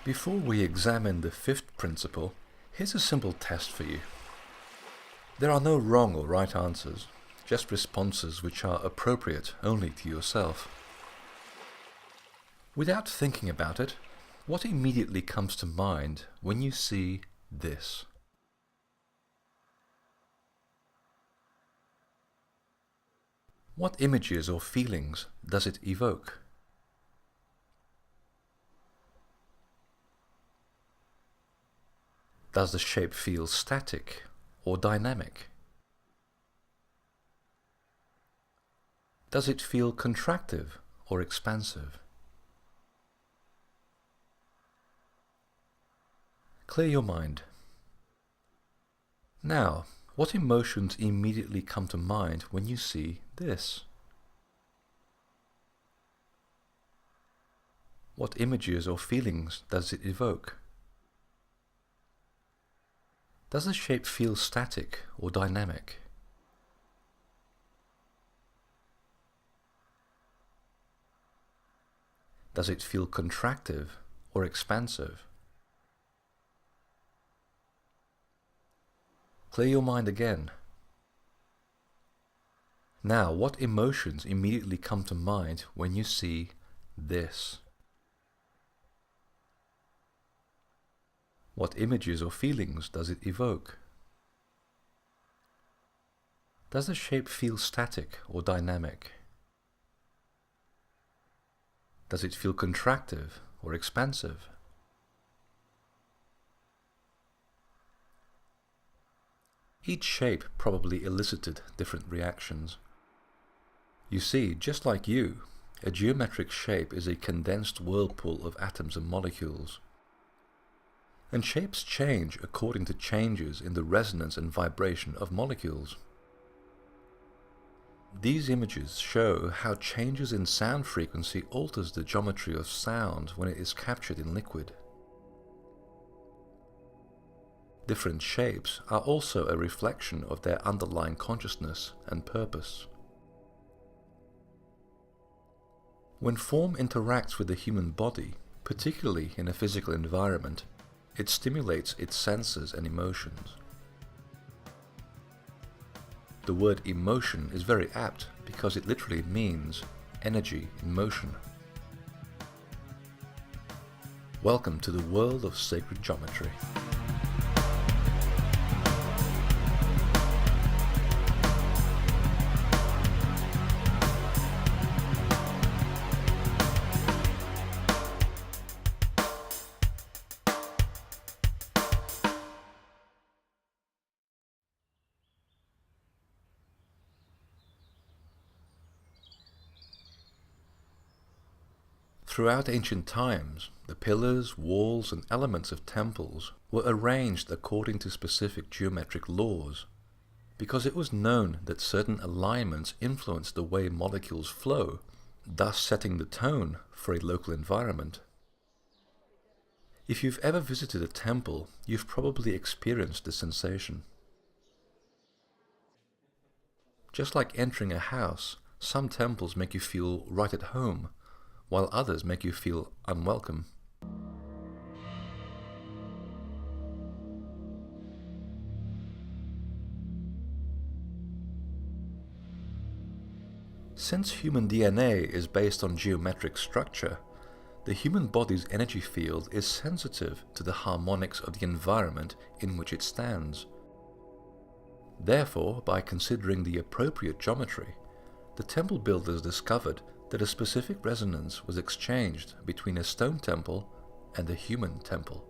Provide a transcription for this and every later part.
Before we examine the fifth principle, here's a simple test for you. There are no wrong or right answers, just responses which are appropriate only to yourself. Without thinking about it, what immediately comes to mind when you see this? What images or feelings does it evoke? Does the shape feel static or dynamic? Does it feel contractive or expansive? Clear your mind. Now, what emotions immediately come to mind when you see this? What images or feelings does it evoke? Does the shape feel static or dynamic? Does it feel contractive or expansive? Clear your mind again. Now, what emotions immediately come to mind when you see this? What images or feelings does it evoke? Does the shape feel static or dynamic? Does it feel contractive or expansive? Each shape probably elicited different reactions. You see, just like you, a geometric shape is a condensed whirlpool of atoms and molecules. And shapes change according to changes in the resonance and vibration of molecules. These images show how changes in sound frequency alters the geometry of sound when it is captured in liquid. Different shapes are also a reflection of their underlying consciousness and purpose. When form interacts with the human body, particularly in a physical environment, it stimulates its senses and emotions. The word emotion is very apt because it literally means energy in motion. Welcome to the world of sacred geometry. Throughout ancient times, the pillars, walls, and elements of temples were arranged according to specific geometric laws, because it was known that certain alignments influence the way molecules flow, thus setting the tone for a local environment. If you've ever visited a temple, you've probably experienced this sensation. Just like entering a house, some temples make you feel right at home, while others make you feel unwelcome. Since human DNA is based on geometric structure, the human body's energy field is sensitive to the harmonics of the environment in which it stands. Therefore, by considering the appropriate geometry, the temple builders discovered that a specific resonance was exchanged between a stone temple and a human temple.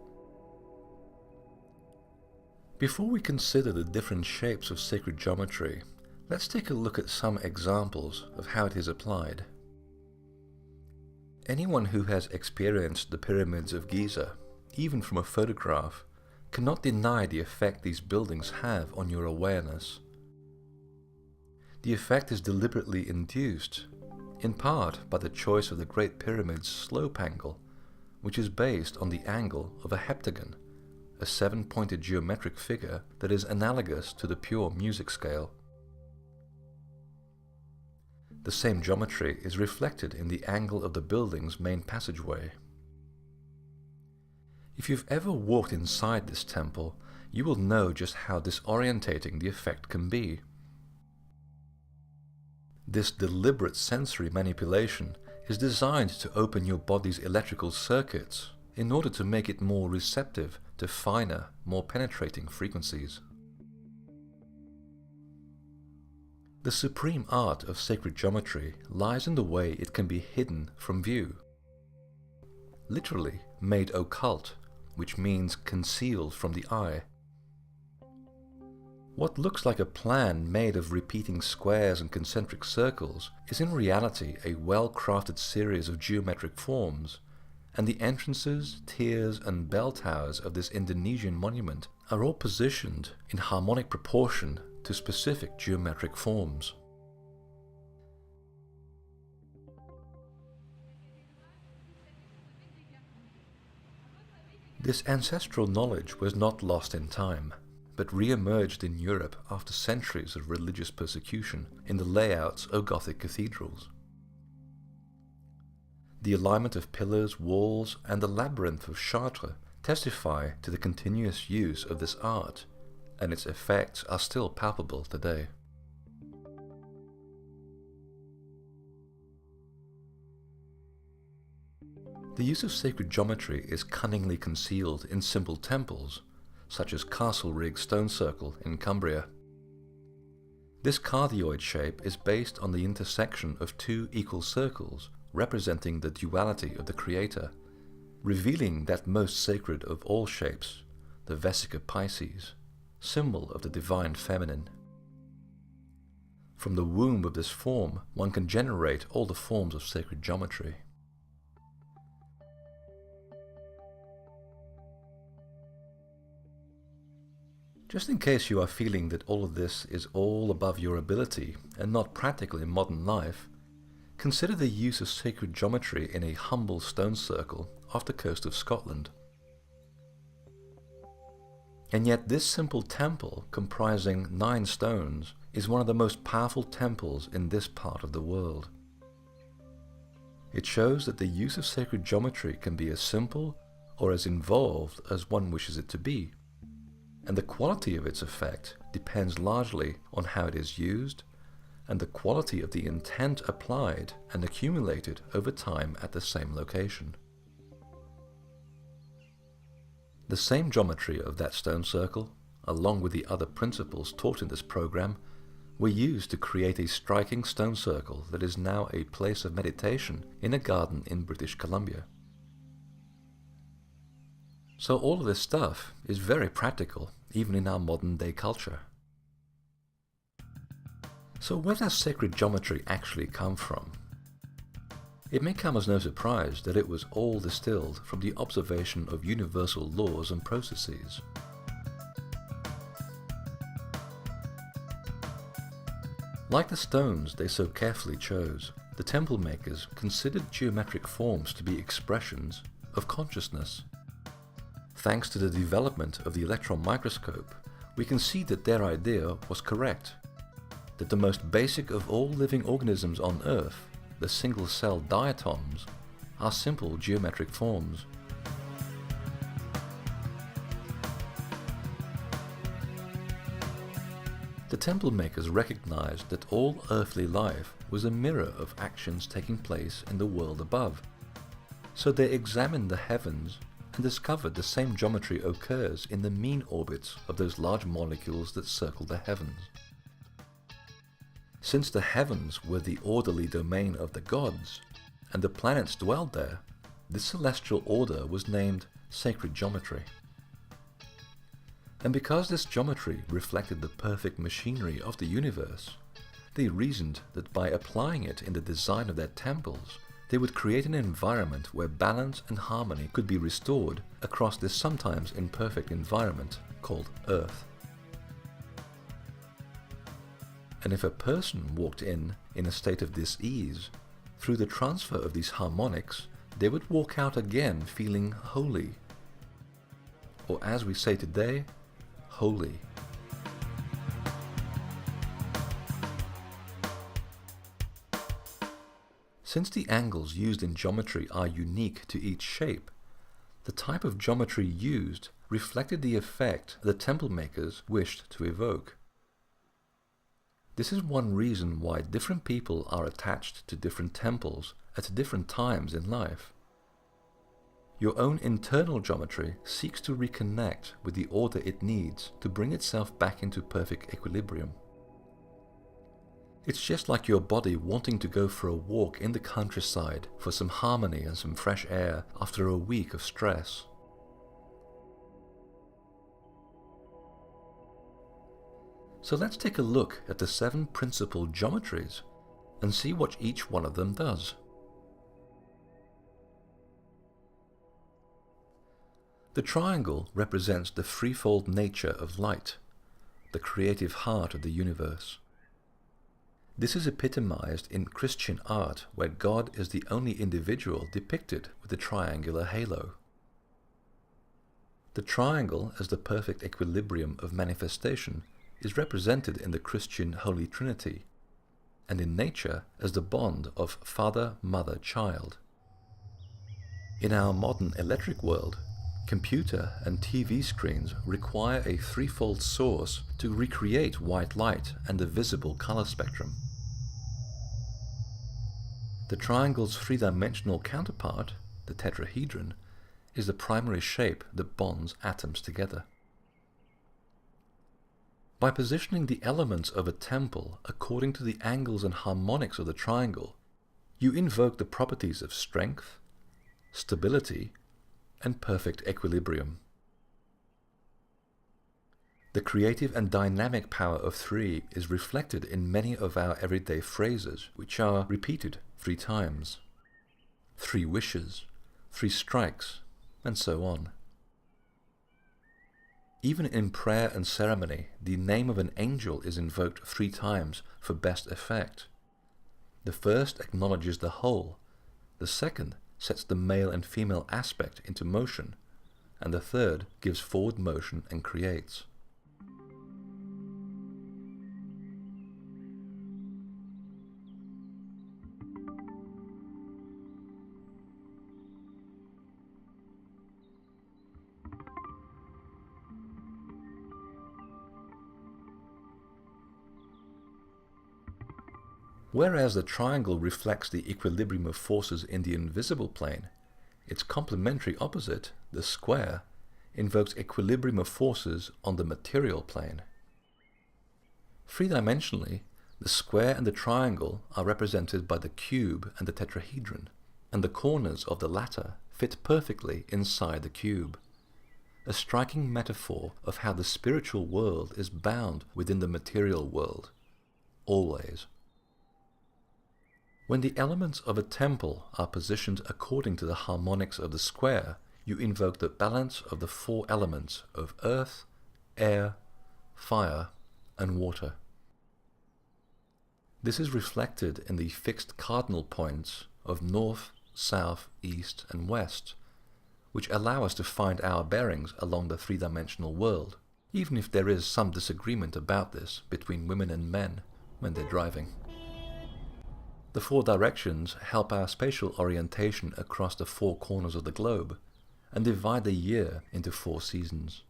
Before we consider the different shapes of sacred geometry, let's take a look at some examples of how it is applied. Anyone who has experienced the pyramids of Giza, even from a photograph, cannot deny the effect these buildings have on your awareness. The effect is deliberately induced, in part by the choice of the Great Pyramid's slope angle, which is based on the angle of a heptagon, a seven-pointed geometric figure that is analogous to the pure music scale. The same geometry is reflected in the angle of the building's main passageway. If you've ever walked inside this temple, you will know just how disorientating the effect can be. This deliberate sensory manipulation is designed to open your body's electrical circuits in order to make it more receptive to finer, more penetrating frequencies. The supreme art of sacred geometry lies in the way it can be hidden from view. Literally made occult, which means concealed from the eye. What looks like a plan made of repeating squares and concentric circles is in reality a well-crafted series of geometric forms, and the entrances, tiers and bell towers of this Indonesian monument are all positioned in harmonic proportion to specific geometric forms. This ancestral knowledge was not lost in time, but re-emerged in Europe after centuries of religious persecution in the layouts of Gothic cathedrals. The alignment of pillars, walls, and the labyrinth of Chartres testify to the continuous use of this art, and its effects are still palpable today. The use of sacred geometry is cunningly concealed in simple temples, such as Castle Rig Stone Circle in Cumbria. This cardioid shape is based on the intersection of two equal circles representing the duality of the Creator, revealing that most sacred of all shapes, the Vesica Pisces, symbol of the divine feminine. From the womb of this form, one can generate all the forms of sacred geometry. Just in case you are feeling that all of this is all above your ability and not practical in modern life, consider the use of sacred geometry in a humble stone circle off the coast of Scotland. And yet this simple temple, comprising 9 stones, is one of the most powerful temples in this part of the world. It shows that the use of sacred geometry can be as simple or as involved as one wishes it to be, and the quality of its effect depends largely on how it is used and the quality of the intent applied and accumulated over time at the same location. The same geometry of that stone circle, along with the other principles taught in this program, were used to create a striking stone circle that is now a place of meditation in a garden in British Columbia. So all of this stuff is very practical, even in our modern day culture. So where does sacred geometry actually come from? It may come as no surprise that it was all distilled from the observation of universal laws and processes. Like the stones they so carefully chose, the temple makers considered geometric forms to be expressions of consciousness. Thanks to the development of the electron microscope, we can see that their idea was correct, that the most basic of all living organisms on Earth, the single-cell diatoms, are simple geometric forms. The temple makers recognized that all earthly life was a mirror of actions taking place in the world above, so they examined the heavens and discovered the same geometry occurs in the mean orbits of those large molecules that circle the heavens. Since the heavens were the orderly domain of the gods, and the planets dwelled there, this celestial order was named sacred geometry. And because this geometry reflected the perfect machinery of the universe, they reasoned that by applying it in the design of their temples, they would create an environment where balance and harmony could be restored across this sometimes imperfect environment called Earth. And if a person walked in a state of dis-ease, through the transfer of these harmonics, they would walk out again feeling holy. Or as we say today, holy. Since the angles used in geometry are unique to each shape, The type of geometry used reflected the effect the temple makers wished to evoke. This is one reason why different people are attached to different temples at different times in life. Your own internal geometry seeks to reconnect with the order it needs to bring itself back into perfect equilibrium. It's just like your body wanting to go for a walk in the countryside for some harmony and some fresh air after a week of stress. So let's take a look at the 7 principal geometries and see what each one of them does. The triangle represents the threefold nature of light, the creative heart of the universe. This is epitomized in Christian art, where God is the only individual depicted with a triangular halo. The triangle, as the perfect equilibrium of manifestation, is represented in the Christian Holy Trinity, and in nature as the bond of father, mother, child. In our modern electric world, computer and TV screens require a threefold source to recreate white light and the visible color spectrum. The triangle's three-dimensional counterpart, the tetrahedron, is the primary shape that bonds atoms together. By positioning the elements of a temple according to the angles and harmonics of the triangle, you invoke the properties of strength, stability, and perfect equilibrium. The creative and dynamic power of 3 is reflected in many of our everyday phrases, which are repeated 3 times. 3 wishes, 3 strikes, and so on. Even in prayer and ceremony, the name of an angel is invoked 3 times for best effect. The first acknowledges the whole, the second sets the male and female aspect into motion, and the third gives forward motion and creates. Whereas the triangle reflects the equilibrium of forces in the invisible plane, its complementary opposite, the square, invokes equilibrium of forces on the material plane. Three-dimensionally, the square and the triangle are represented by the cube and the tetrahedron, and the corners of the latter fit perfectly inside the cube. A striking metaphor of how the spiritual world is bound within the material world, always. When the elements of a temple are positioned according to the harmonics of the square, you invoke the balance of the 4 elements of earth, air, fire, and water. This is reflected in the fixed cardinal points of north, south, east, and west, which allow us to find our bearings along the 3-dimensional world, even if there is some disagreement about this between women and men when they're driving. The 4 directions help our spatial orientation across the 4 corners of the globe and divide the year into 4 seasons.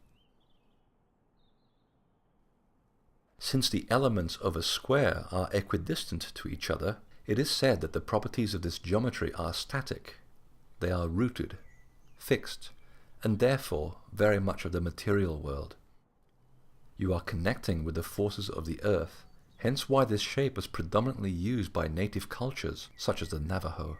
Since the elements of a square are equidistant to each other, it is said that the properties of this geometry are static. They are rooted, fixed, and therefore very much of the material world. You are connecting with the forces of the earth, hence why this shape was predominantly used by native cultures such as the Navajo.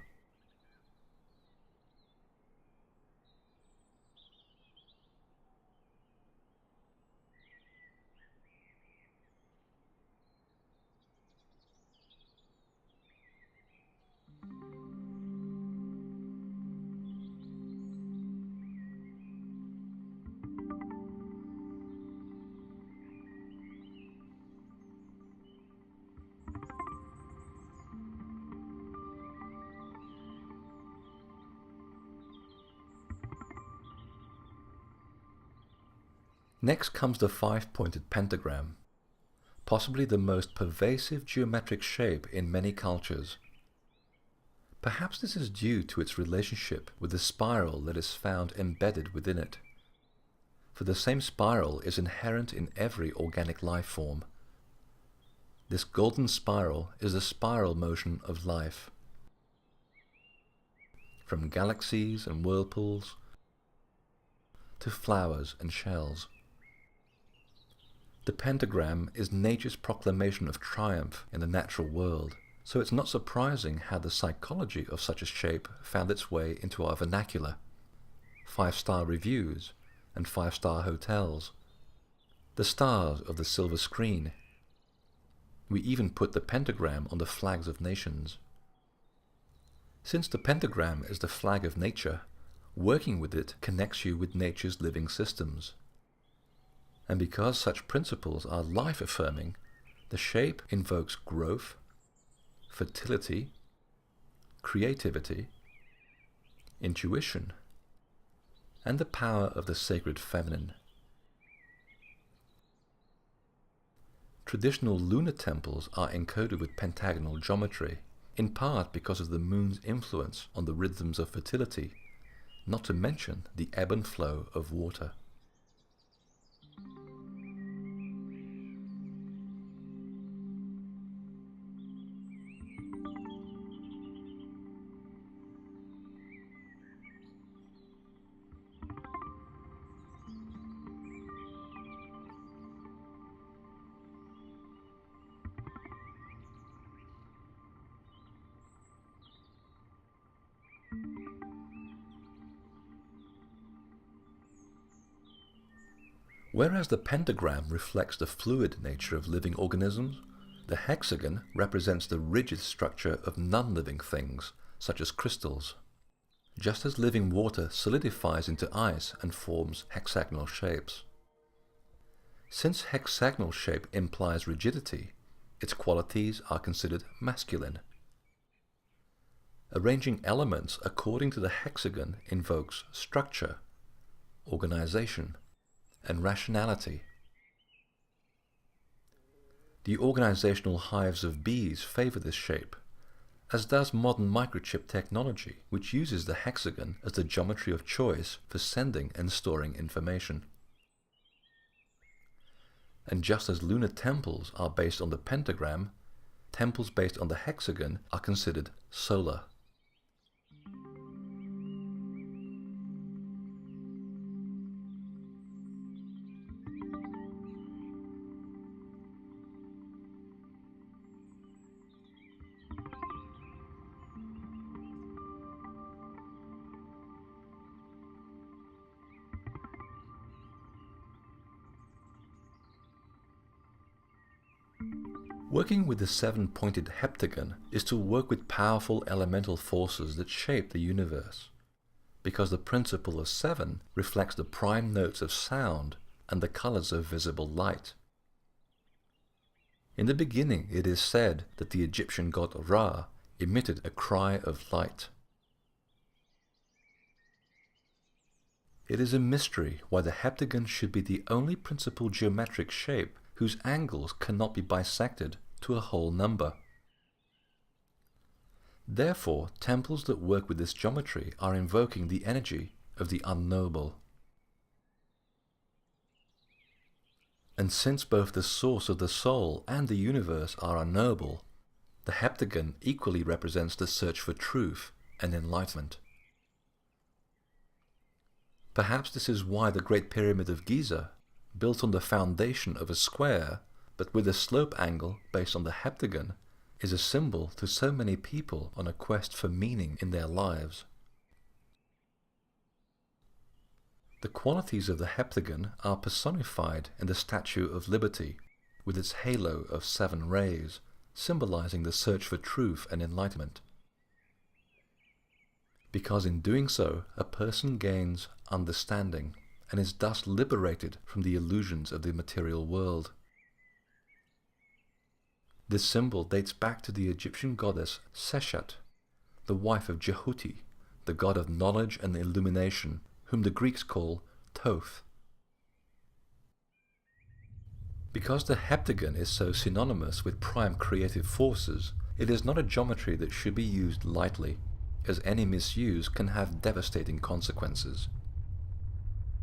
Next comes the 5-pointed pentagram, possibly the most pervasive geometric shape in many cultures. Perhaps this is due to its relationship with the spiral that is found embedded within it. For the same spiral is inherent in every organic life form. This golden spiral is the spiral motion of life. From galaxies and whirlpools to flowers and shells. The pentagram is nature's proclamation of triumph in the natural world, so it's not surprising how the psychology of such a shape found its way into our vernacular. 5-star reviews and 5-star hotels. The stars of the silver screen. We even put the pentagram on the flags of nations. Since the pentagram is the flag of nature, working with it connects you with nature's living systems. And because such principles are life-affirming, the shape invokes growth, fertility, creativity, intuition, and the power of the sacred feminine. Traditional lunar temples are encoded with pentagonal geometry, in part because of the moon's influence on the rhythms of fertility, not to mention the ebb and flow of water. Whereas the pentagram reflects the fluid nature of living organisms, the hexagon represents the rigid structure of non-living things, such as crystals. Just as living water solidifies into ice and forms hexagonal shapes. Since hexagonal shape implies rigidity, its qualities are considered masculine. Arranging elements according to the hexagon invokes structure, organization, and rationality. The organizational hives of bees favor this shape, as does modern microchip technology, which uses the hexagon as the geometry of choice for sending and storing information. And just as lunar temples are based on the pentagram, temples based on the hexagon are considered solar. Working with the 7-pointed heptagon is to work with powerful elemental forces that shape the universe, because the principle of 7 reflects the prime notes of sound and the colors of visible light. In the beginning it is said that the Egyptian god Ra emitted a cry of light. It is a mystery why the heptagon should be the only principal geometric shape whose angles cannot be bisected to a whole number. Therefore, temples that work with this geometry are invoking the energy of the unknowable. And since both the source of the soul and the universe are unknowable, the heptagon equally represents the search for truth and enlightenment. Perhaps this is why the Great Pyramid of Giza, built on the foundation of a square, but with a slope angle based on the heptagon, is a symbol to so many people on a quest for meaning in their lives. The qualities of the heptagon are personified in the Statue of Liberty, with its halo of 7 rays, symbolizing the search for truth and enlightenment. Because in doing so, a person gains understanding, and is thus liberated from the illusions of the material world. This symbol dates back to the Egyptian goddess Seshat, the wife of Jehuti, the god of knowledge and illumination, whom the Greeks call Thoth. Because the heptagon is so synonymous with prime creative forces, it is not a geometry that should be used lightly. as any misuse can have devastating consequences.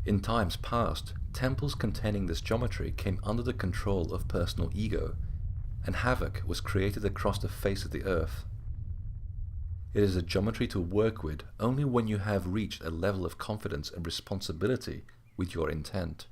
In times past, temples containing this geometry came under the control of personal ego, and havoc was created across the face of the earth. It is a geometry to work with only when you have reached a level of confidence and responsibility with your intent.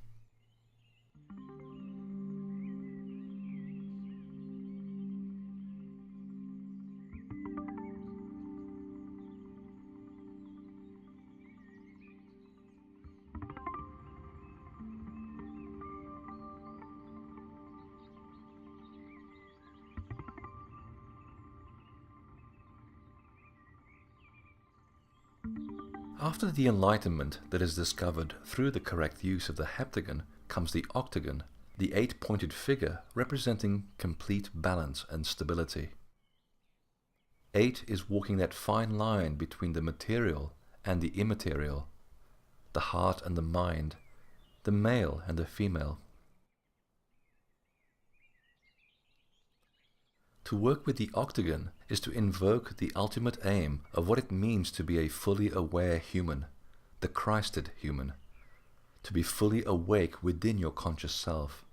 After the enlightenment that is discovered through the correct use of the heptagon comes the octagon, the 8-pointed figure representing complete balance and stability. 8 is walking that fine line between the material and the immaterial, the heart and the mind, the male and the female. To work with the octagon is to invoke the ultimate aim of what it means to be a fully aware human, the Christed human, to be fully awake within your conscious self.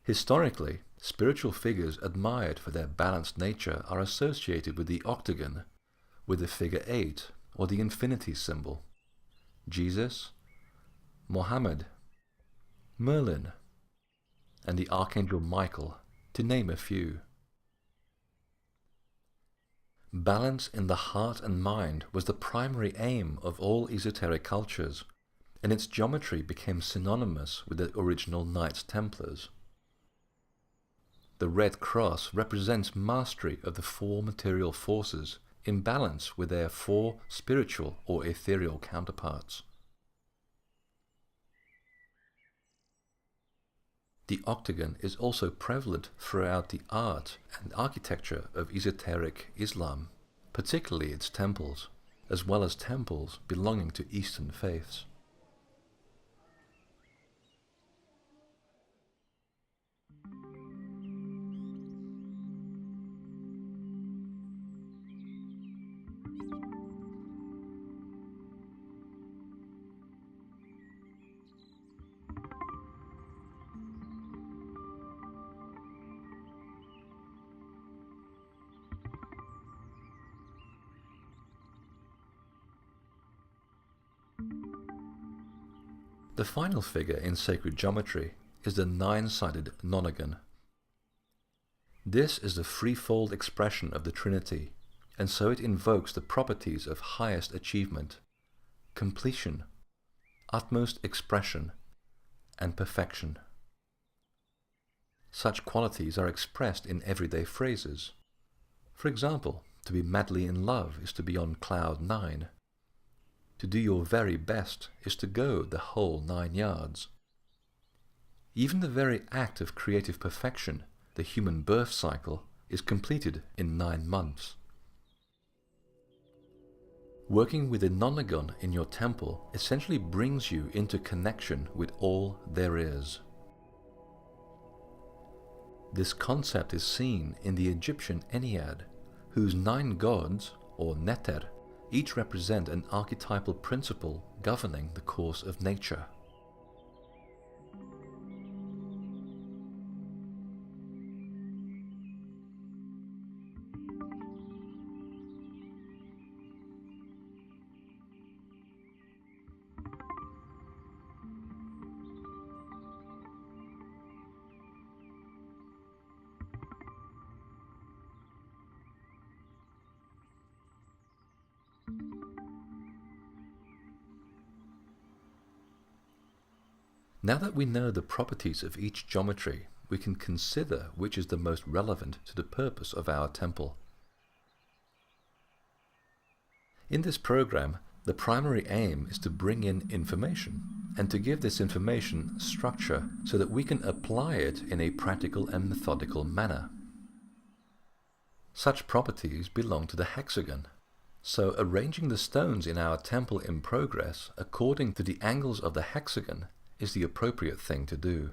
Historically, spiritual figures admired for their balanced nature are associated with the octagon, with the figure 8 or the infinity symbol. Jesus, Mohammed, Merlin, and the Archangel Michael, to name a few. Balance in the heart and mind was the primary aim of all esoteric cultures, and its geometry became synonymous with the original Knights Templars. The Red Cross represents mastery of the 4 material forces in balance with their 4 spiritual or ethereal counterparts. The octagon is also prevalent throughout the art and architecture of esoteric Islam, particularly its temples, as well as temples belonging to Eastern faiths. The final figure in sacred geometry is the 9-sided nonagon. This is the threefold expression of the Trinity, and so it invokes the properties of highest achievement, completion, utmost expression, and perfection. Such qualities are expressed in everyday phrases. For example, to be madly in love is to be on cloud 9. To do your very best is to go the whole 9 yards. Even the very act of creative perfection, the human birth cycle, is completed in 9 months. Working with a nonagon in your temple essentially brings you into connection with all there is. This concept is seen in the Egyptian Ennead, whose 9 gods, or neter, each represent an archetypal principle governing the course of nature. Now that we know the properties of each geometry, we can consider which is the most relevant to the purpose of our temple. In this program, the primary aim is to bring in information, and to give this information structure so that we can apply it in a practical and methodical manner. Such properties belong to the hexagon, so arranging the stones in our temple in progress according to the angles of the hexagon is the appropriate thing to do.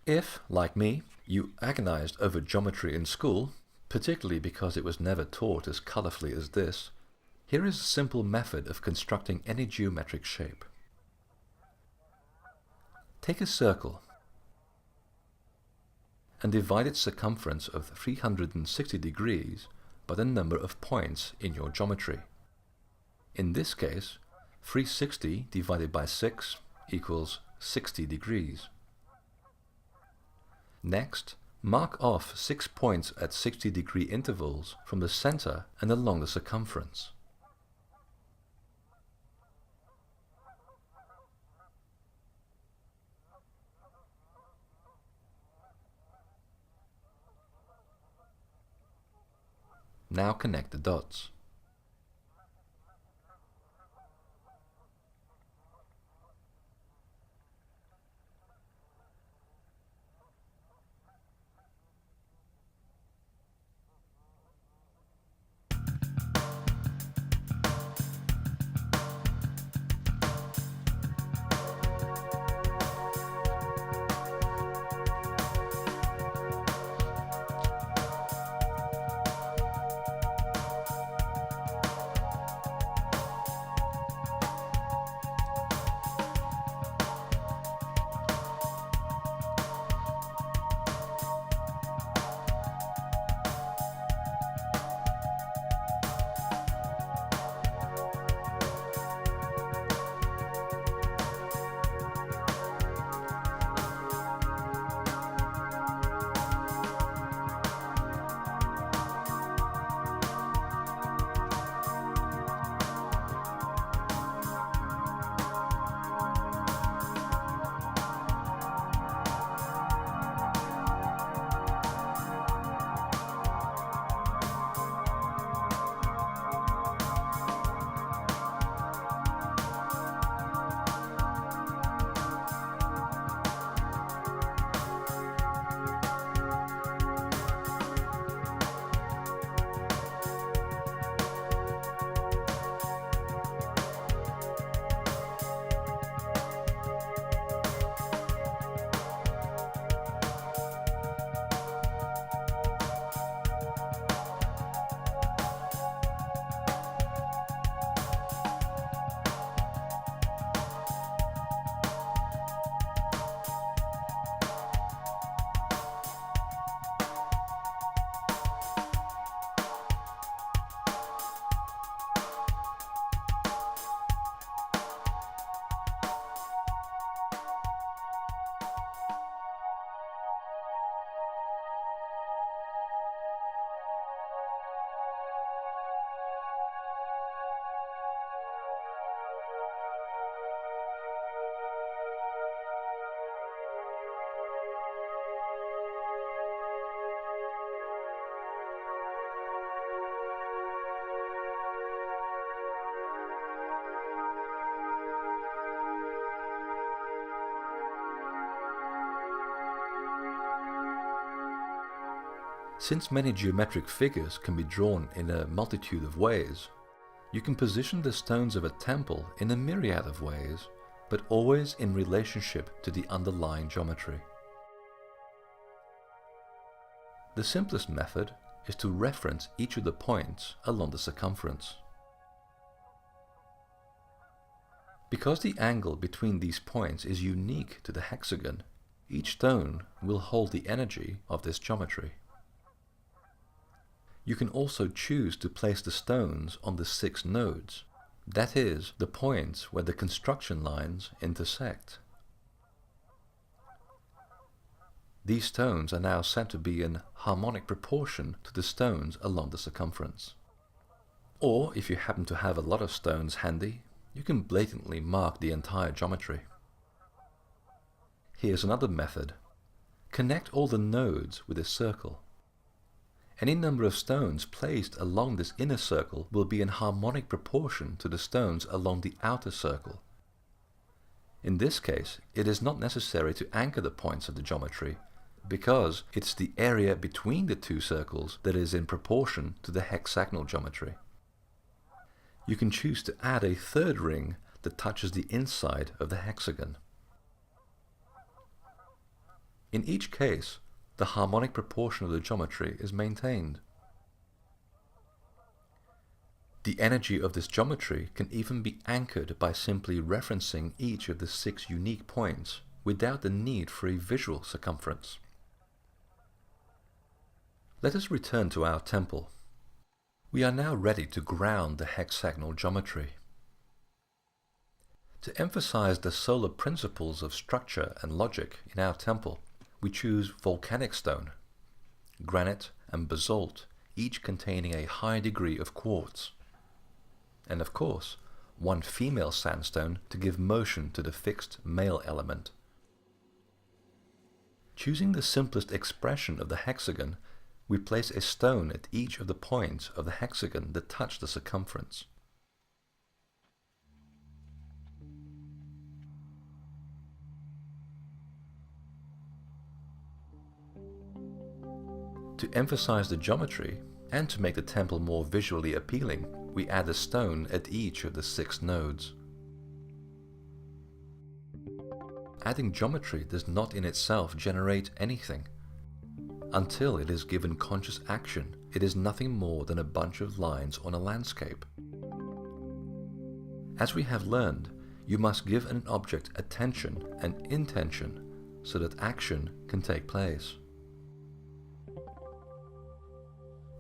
If, like me, You agonized over geometry in school, particularly because it was never taught as colorfully as this. Here is a simple method of constructing any geometric shape. Take a circle and divide its circumference of 360 degrees by the number of points in your geometry. In this case, 360 divided by 6 equals 60 degrees. Next, mark off 6 points at 60-degree intervals from the center and along the circumference. Now connect the dots. Since many geometric figures can be drawn in a multitude of ways, you can position the stones of a temple in a myriad of ways, but always in relationship to the underlying geometry. The simplest method is to reference each of the points along the circumference. Because the angle between these points is unique to the hexagon, each stone will hold the energy of this geometry. You can also choose to place the stones on the 6 nodes, that is, the points where the construction lines intersect. These stones are now said to be in harmonic proportion to the stones along the circumference. Or, if you happen to have a lot of stones handy, you can blatantly mark the entire geometry. Here's another method. Connect all the nodes with a circle. Any number of stones placed along this inner circle will be in harmonic proportion to the stones along the outer circle. In this case, it is not necessary to anchor the points of the geometry, because it's the area between the 2 circles that is in proportion to the hexagonal geometry. You can choose to add a 3rd ring that touches the inside of the hexagon. In each case, the harmonic proportion of the geometry is maintained. The energy of this geometry can even be anchored by simply referencing each of the 6 unique points without the need for a visual circumference. Let us return to our temple. We are now ready to ground the hexagonal geometry. To emphasize the solar principles of structure and logic in our temple, we choose volcanic stone, granite and basalt, each containing a high degree of quartz. And of course, one female sandstone to give motion to the fixed male element. Choosing the simplest expression of the hexagon, we place a stone at each of the points of the hexagon that touch the circumference. To emphasize the geometry, and to make the temple more visually appealing, we add a stone at each of the 6 nodes. Adding geometry does not in itself generate anything. Until it is given conscious action, it is nothing more than a bunch of lines on a landscape. As we have learned, you must give an object attention and intention so that action can take place.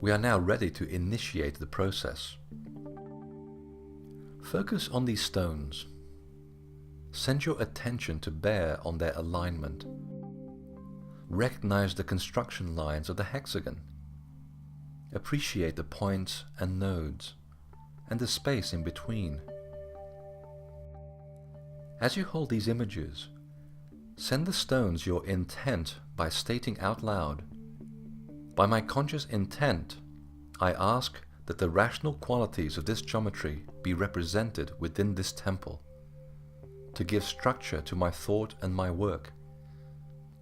We are now ready to initiate the process. Focus on these stones. Send your attention to bear on their alignment. Recognize the construction lines of the hexagon. Appreciate the points and nodes, and the space in between. As you hold these images, send the stones your intent by stating out loud, "By my conscious intent, I ask that the rational qualities of this geometry be represented within this temple, to give structure to my thought and my work,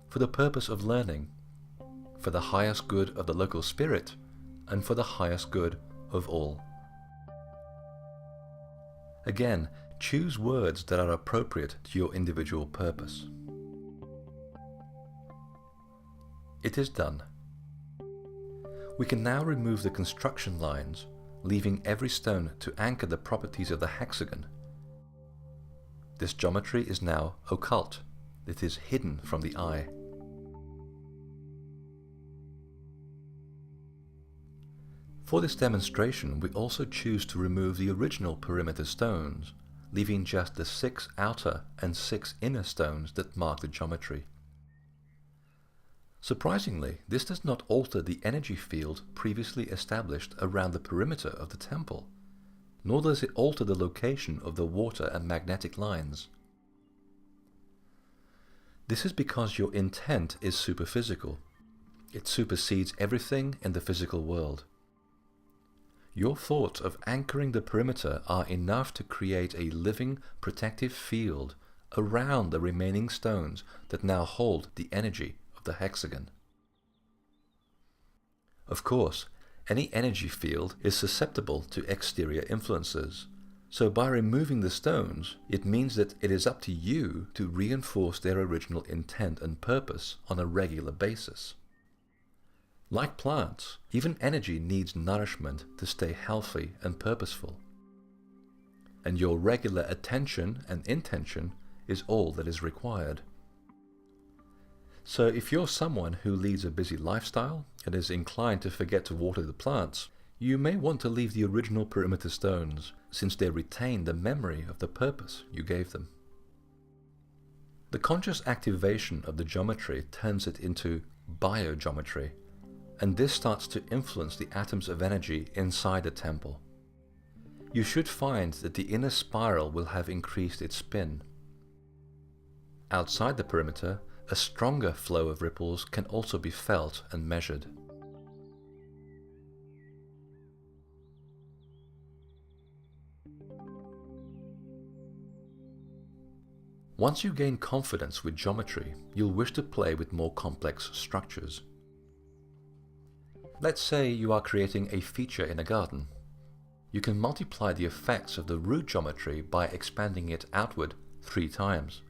for the purpose of learning, for the highest good of the local spirit, and for the highest good of all." Again, choose words that are appropriate to your individual purpose. It is done. We can now remove the construction lines, leaving every stone to anchor the properties of the hexagon. This geometry is now occult. It is hidden from the eye. For this demonstration, we also choose to remove the original perimeter stones, leaving just the 6 outer and 6 inner stones that mark the geometry. Surprisingly, this does not alter the energy field previously established around the perimeter of the temple, nor does it alter the location of the water and magnetic lines. This is because your intent is superphysical. It supersedes everything in the physical world. Your thoughts of anchoring the perimeter are enough to create a living, protective field around the remaining stones that now hold the energy the hexagon. Of course, any energy field is susceptible to exterior influences, so by removing the stones, it means that it is up to you to reinforce their original intent and purpose on a regular basis. Like plants, even energy needs nourishment to stay healthy and purposeful. And your regular attention and intention is all that is required. So if you're someone who leads a busy lifestyle and is inclined to forget to water the plants, you may want to leave the original perimeter stones, since they retain the memory of the purpose you gave them. The conscious activation of the geometry turns it into biogeometry, and this starts to influence the atoms of energy inside the temple. You should find that the inner spiral will have increased its spin. Outside the perimeter, a stronger flow of ripples can also be felt and measured. Once you gain confidence with geometry, you'll wish to play with more complex structures. Let's say you are creating a feature in a garden. You can multiply the effects of the root geometry by expanding it outward 3 times.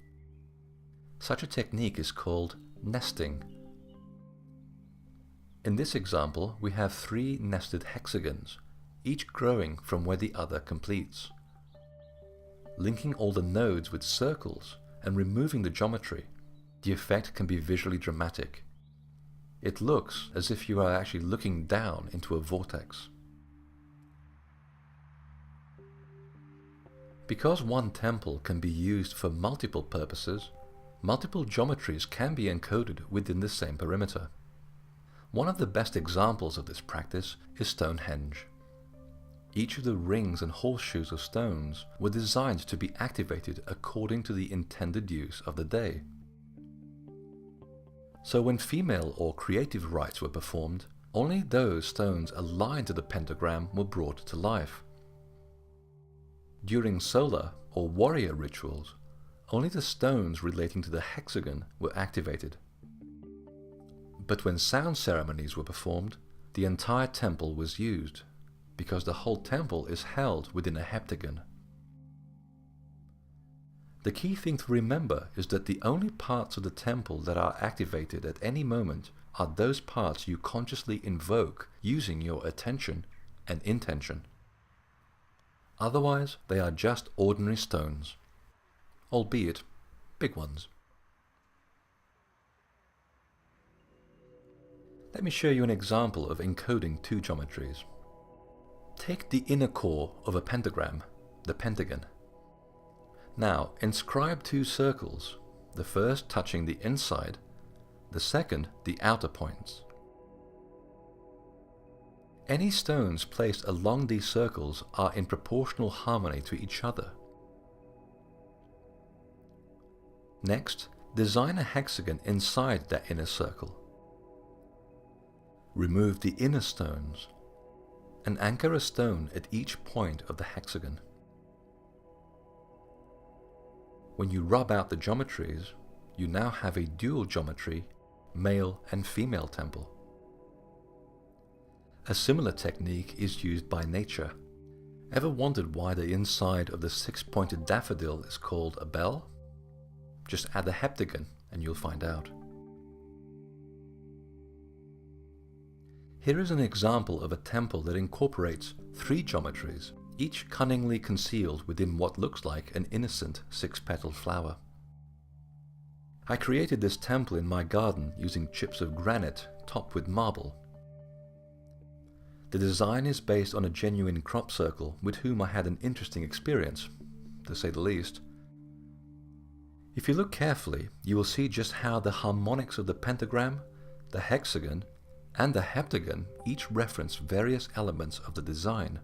Such a technique is called nesting. In this example, we have 3 nested hexagons, each growing from where the other completes. Linking all the nodes with circles and removing the geometry, the effect can be visually dramatic. It looks as if you are actually looking down into a vortex. Because one temple can be used for multiple purposes, multiple geometries can be encoded within the same perimeter. One of the best examples of this practice is Stonehenge. Each of the rings and horseshoes of stones were designed to be activated according to the intended use of the day. So when female or creative rites were performed, only those stones aligned to the pentagram were brought to life. During solar or warrior rituals, only the stones relating to the hexagon were activated. But when sound ceremonies were performed, the entire temple was used, because the whole temple is held within a heptagon. The key thing to remember is that the only parts of the temple that are activated at any moment are those parts you consciously invoke using your attention and intention. Otherwise, they are just ordinary stones, albeit big ones. Let me show you an example of encoding 2 geometries. Take the inner core of a pentagram, the pentagon. Now inscribe 2 circles, the first touching the inside, the second the outer points. Any stones placed along these circles are in proportional harmony to each other. Next, design a hexagon inside that inner circle. Remove the inner stones and anchor a stone at each point of the hexagon. When you rub out the geometries, you now have a dual geometry, male and female temple. A similar technique is used by nature. Ever wondered why the inside of the 6-pointed daffodil is called a bell? Just add a heptagon and you'll find out. Here is an example of a temple that incorporates 3 geometries, each cunningly concealed within what looks like an innocent 6-petaled flower. I created this temple in my garden using chips of granite topped with marble. The design is based on a genuine crop circle with whom I had an interesting experience, to say the least. If you look carefully, you will see just how the harmonics of the pentagram, the hexagon, and the heptagon each reference various elements of the design.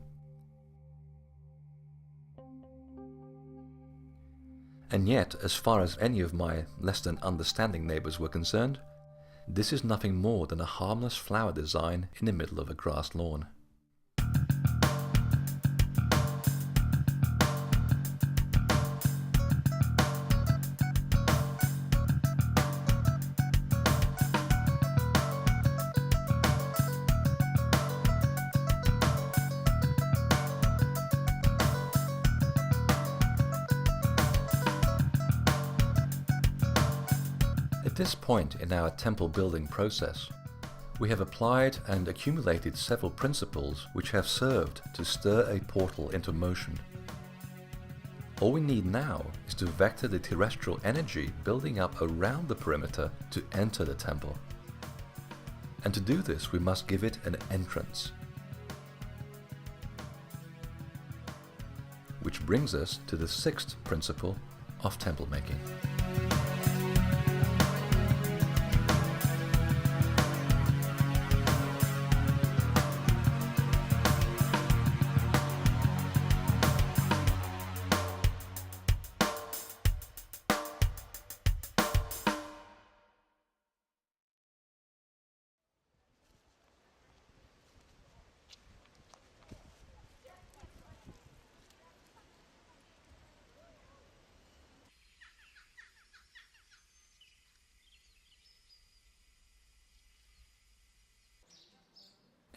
And yet, as far as any of my less than understanding neighbors were concerned, this is nothing more than a harmless flower design in the middle of a grass lawn. At this point in our temple building process, we have applied and accumulated several principles which have served to stir a portal into motion. All we need now is to vector the terrestrial energy building up around the perimeter to enter the temple. And to do this, we must give it an entrance. Which brings us to the 6th principle of temple making.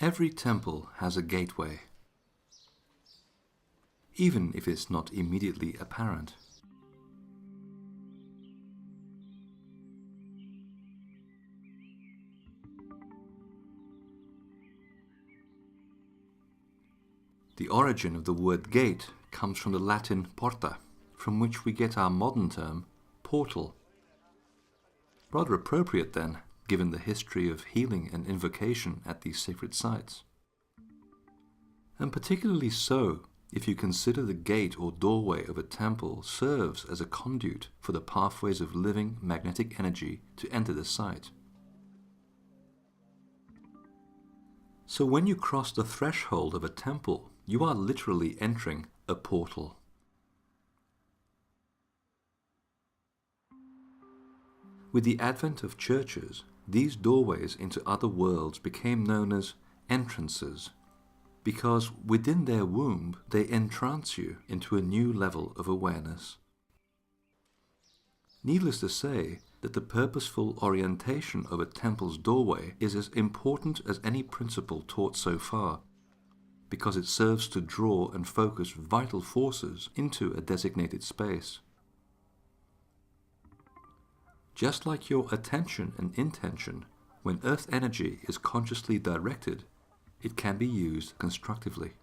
Every temple has a gateway, even if it's not immediately apparent. The origin of the word gate comes from the Latin porta, from which we get our modern term portal. Rather appropriate then, given the history of healing and invocation at these sacred sites. And particularly so if you consider the gate or doorway of a temple serves as a conduit for the pathways of living magnetic energy to enter the site. So when you cross the threshold of a temple, you are literally entering a portal. With the advent of churches, these doorways into other worlds became known as entrances, because within their womb they entrance you into a new level of awareness. Needless to say that the purposeful orientation of a temple's doorway is as important as any principle taught so far, because it serves to draw and focus vital forces into a designated space. Just like your attention and intention, when earth energy is consciously directed, it can be used constructively.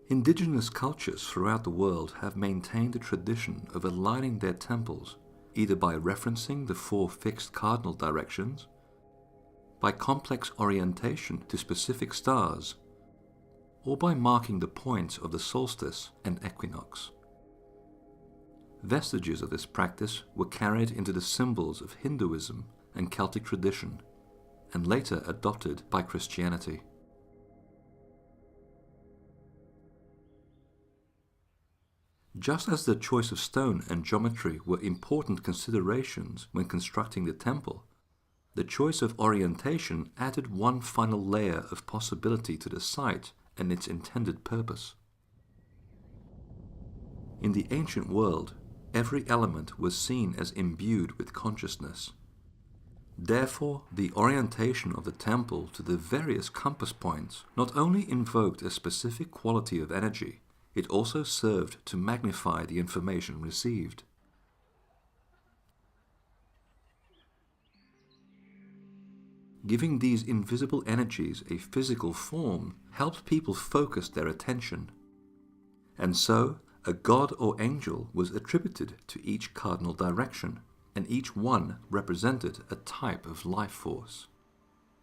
Indigenous cultures throughout the world have maintained a tradition of aligning their temples either by referencing the 4 fixed cardinal directions, by complex orientation to specific stars, or by marking the points of the solstice and equinox. Vestiges of this practice were carried into the symbols of Hinduism and Celtic tradition, and later adopted by Christianity. Just as the choice of stone and geometry were important considerations when constructing the temple, the choice of orientation added one final layer of possibility to the site and its intended purpose. In the ancient world, every element was seen as imbued with consciousness. Therefore, the orientation of the temple to the various compass points not only invoked a specific quality of energy, it also served to magnify the information received. Giving these invisible energies a physical form helped people focus their attention. And so, a god or angel was attributed to each cardinal direction, and each one represented a type of life force.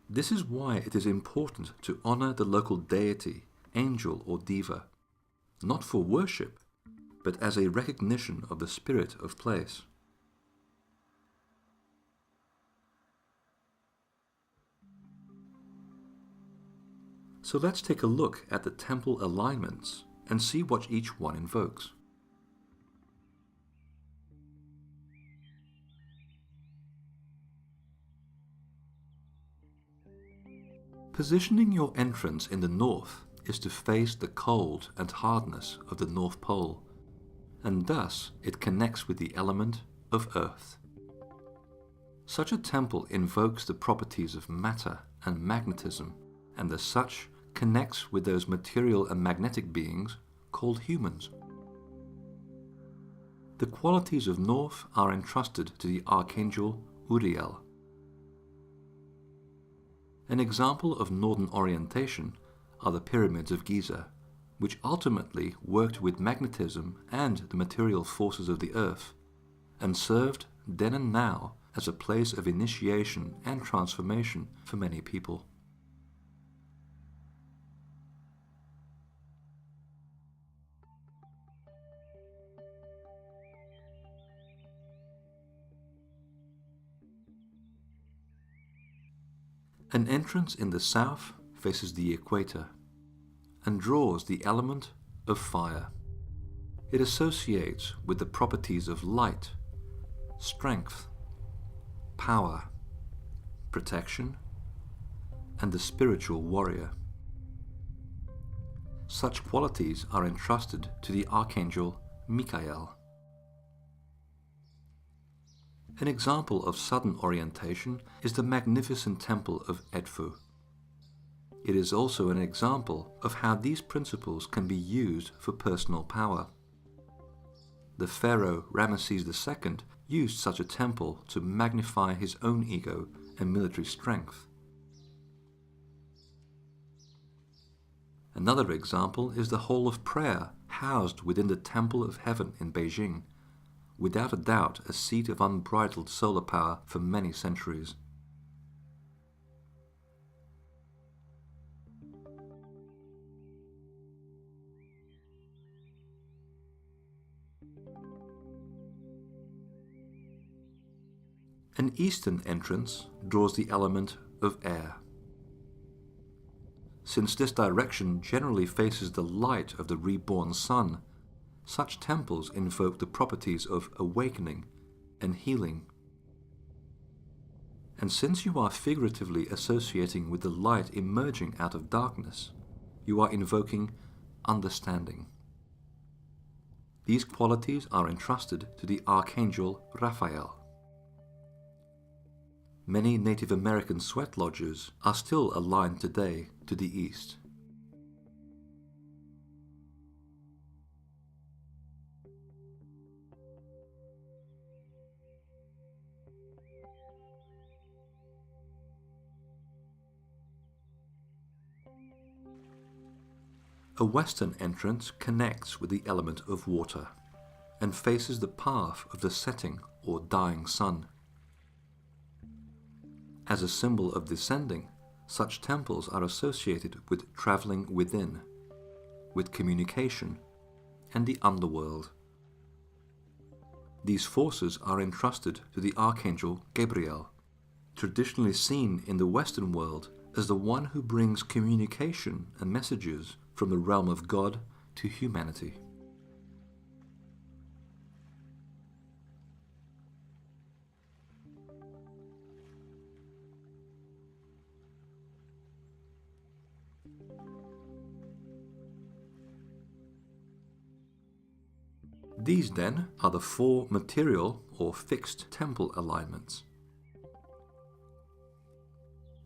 This is why it is important to honor the local deity, angel or diva, not for worship, but as a recognition of the spirit of place. So let's take a look at the temple alignments and see what each one invokes. Positioning your entrance in the north is to face the cold and hardness of the North Pole, and thus it connects with the element of earth. Such a temple invokes the properties of matter and magnetism, and as such connects with those material and magnetic beings called humans. The qualities of north are entrusted to the archangel Uriel. An example of northern orientation are the pyramids of Giza, which ultimately worked with magnetism and the material forces of the earth, and served then and now as a place of initiation and transformation for many people. An entrance in the south faces the equator and draws the element of fire. It associates with the properties of light, strength, power, protection, and the spiritual warrior. Such qualities are entrusted to the archangel Michael. An example of southern orientation is the magnificent temple of Edfu. It is also an example of how these principles can be used for personal power. The pharaoh Ramesses II used such a temple to magnify his own ego and military strength. Another example is the Hall of Prayer, housed within the Temple of Heaven in Beijing, without a doubt a seat of unbridled solar power for many centuries. An eastern entrance draws the element of air. Since this direction generally faces the light of the reborn sun, such temples invoke the properties of awakening and healing. And since you are figuratively associating with the light emerging out of darkness, you are invoking understanding. These qualities are entrusted to the Archangel Raphael. Many Native American sweat lodges are still aligned today to the east. A western entrance connects with the element of water and faces the path of the setting or dying sun. As a symbol of descending, such temples are associated with traveling within, with communication, and the underworld. These forces are entrusted to the Archangel Gabriel, traditionally seen in the Western world as the one who brings communication and messages from the realm of God to humanity. These then are the four material or fixed temple alignments.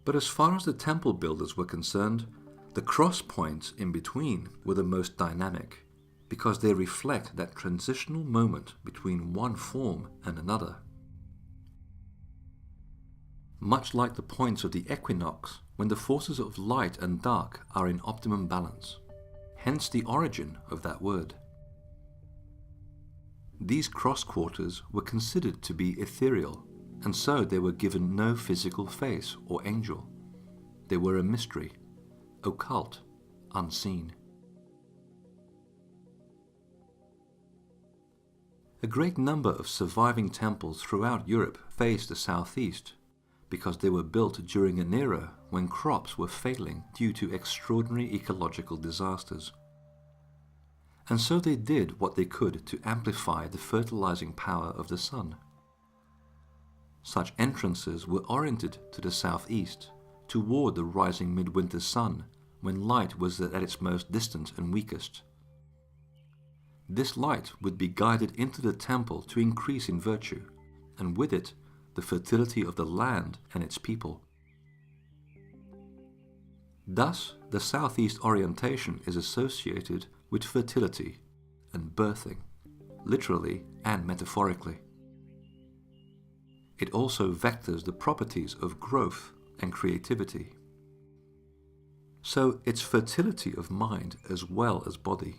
But as far as the temple builders were concerned, the cross points in between were the most dynamic, because they reflect that transitional moment between one form and another. Much like the points of the equinox, when the forces of light and dark are in optimum balance, hence the origin of that word. These cross quarters were considered to be ethereal, and so they were given no physical face or angel. They were a mystery, occult, unseen. A great number of surviving temples throughout Europe face the southeast, because they were built during an era when crops were failing due to extraordinary ecological disasters. And so they did what they could to amplify the fertilizing power of the sun. Such entrances were oriented to the southeast, toward the rising midwinter sun, when light was at its most distant and weakest. This light would be guided into the temple to increase in virtue, and with it, the fertility of the land and its people. Thus, the southeast orientation is associated with fertility and birthing, literally and metaphorically. It also vectors the properties of growth and creativity. So it's fertility of mind as well as body.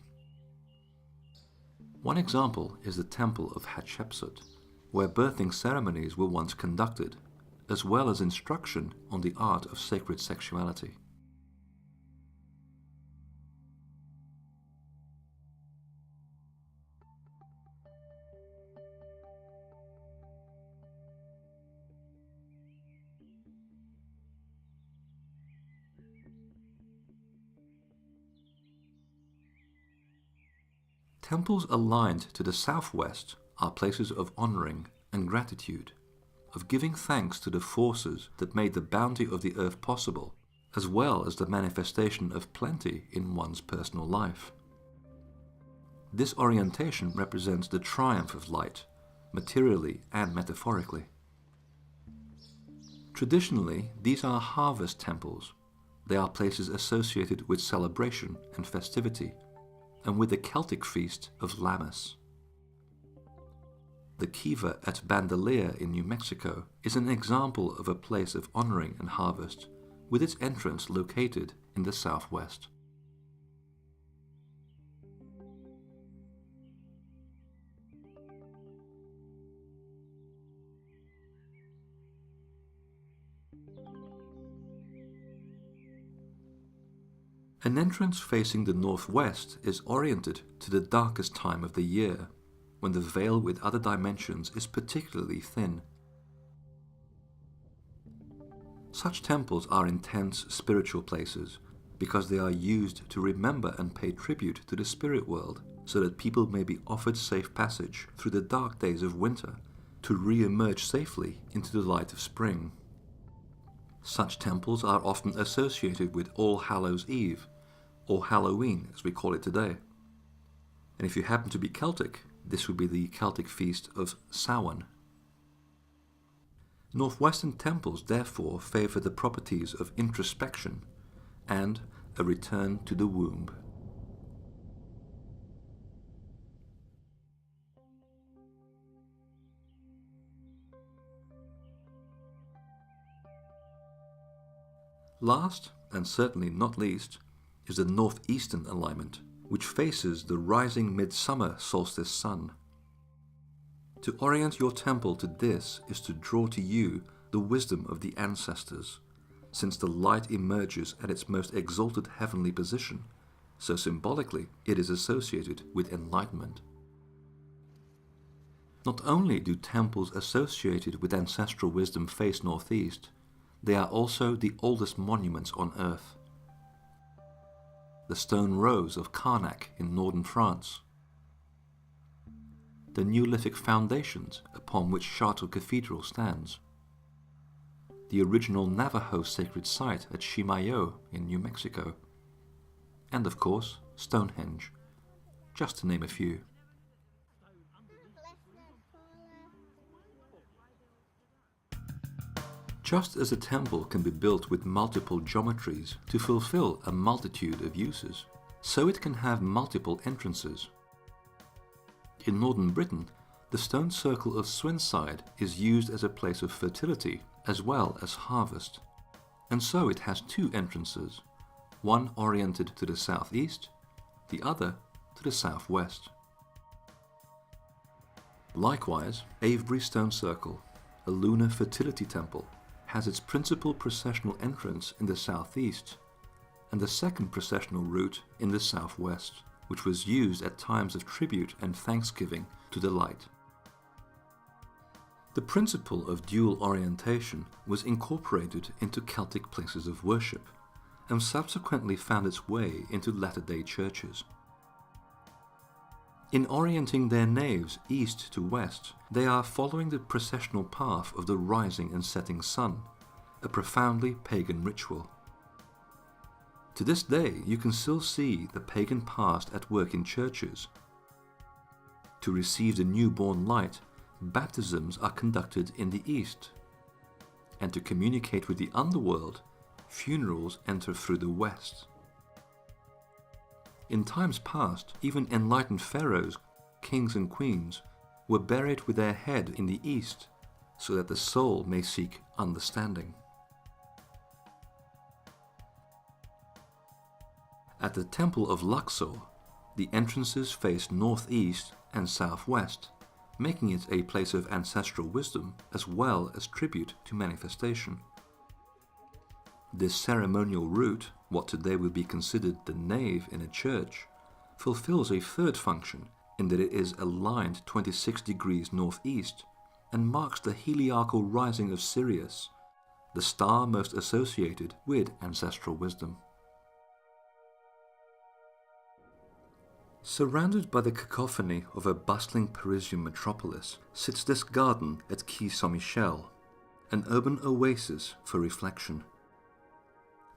One example is the temple of Hatshepsut, where birthing ceremonies were once conducted, as well as instruction on the art of sacred sexuality. Temples aligned to the southwest are places of honoring and gratitude, of giving thanks to the forces that made the bounty of the earth possible, as well as the manifestation of plenty in one's personal life. This orientation represents the triumph of light, materially and metaphorically. Traditionally, these are harvest temples. They are places associated with celebration and festivity, and with the Celtic feast of Lammas. The Kiva at Bandelier in New Mexico is an example of a place of honoring and harvest, with its entrance located in the southwest. An entrance facing the northwest is oriented to the darkest time of the year, when the veil with other dimensions is particularly thin. Such temples are intense spiritual places because they are used to remember and pay tribute to the spirit world, so that people may be offered safe passage through the dark days of winter to re-emerge safely into the light of spring. Such temples are often associated with All Hallows Eve, or Halloween as we call it today. And if you happen to be Celtic, this would be the Celtic feast of Samhain. Northwestern temples therefore favour the properties of introspection and a return to the womb. Last, and certainly not least, is the northeastern alignment, which faces the rising midsummer solstice sun. To orient your temple to this is to draw to you the wisdom of the ancestors, since the light emerges at its most exalted heavenly position, so symbolically it is associated with enlightenment. Not only do temples associated with ancestral wisdom face northeast, they are also the oldest monuments on earth. The stone rose of Carnac in northern France, the Neolithic foundations upon which Chartres Cathedral stands, the original Navajo sacred site at Chimayo in New Mexico, and of course Stonehenge, just to name a few. Just as a temple can be built with multiple geometries to fulfill a multitude of uses, so it can have multiple entrances. In northern Britain, the stone circle of Swinside is used as a place of fertility as well as harvest, and so it has two entrances, one oriented to the southeast, the other to the southwest. Likewise, Avebury Stone Circle, a lunar fertility temple, has its principal processional entrance in the southeast and the second processional route in the southwest, which was used at times of tribute and thanksgiving to the light. The principle of dual orientation was incorporated into Celtic places of worship and subsequently found its way into Latter-day churches. In orienting their naves east to west, they are following the processional path of the rising and setting sun, a profoundly pagan ritual. To this day, you can still see the pagan past at work in churches. To receive the newborn light, baptisms are conducted in the east, and to communicate with the underworld, funerals enter through the west. In times past, even enlightened pharaohs, kings and queens, were buried with their head in the east, so that the soul may seek understanding. At the Temple of Luxor, the entrances face northeast and southwest, making it a place of ancestral wisdom as well as tribute to manifestation. This ceremonial route, what today would be considered the nave in a church, fulfills a third function in that it is aligned 26 degrees northeast and marks the heliacal rising of Sirius, the star most associated with ancestral wisdom. Surrounded by the cacophony of a bustling Parisian metropolis sits this garden at Quai Saint-Michel, an urban oasis for reflection.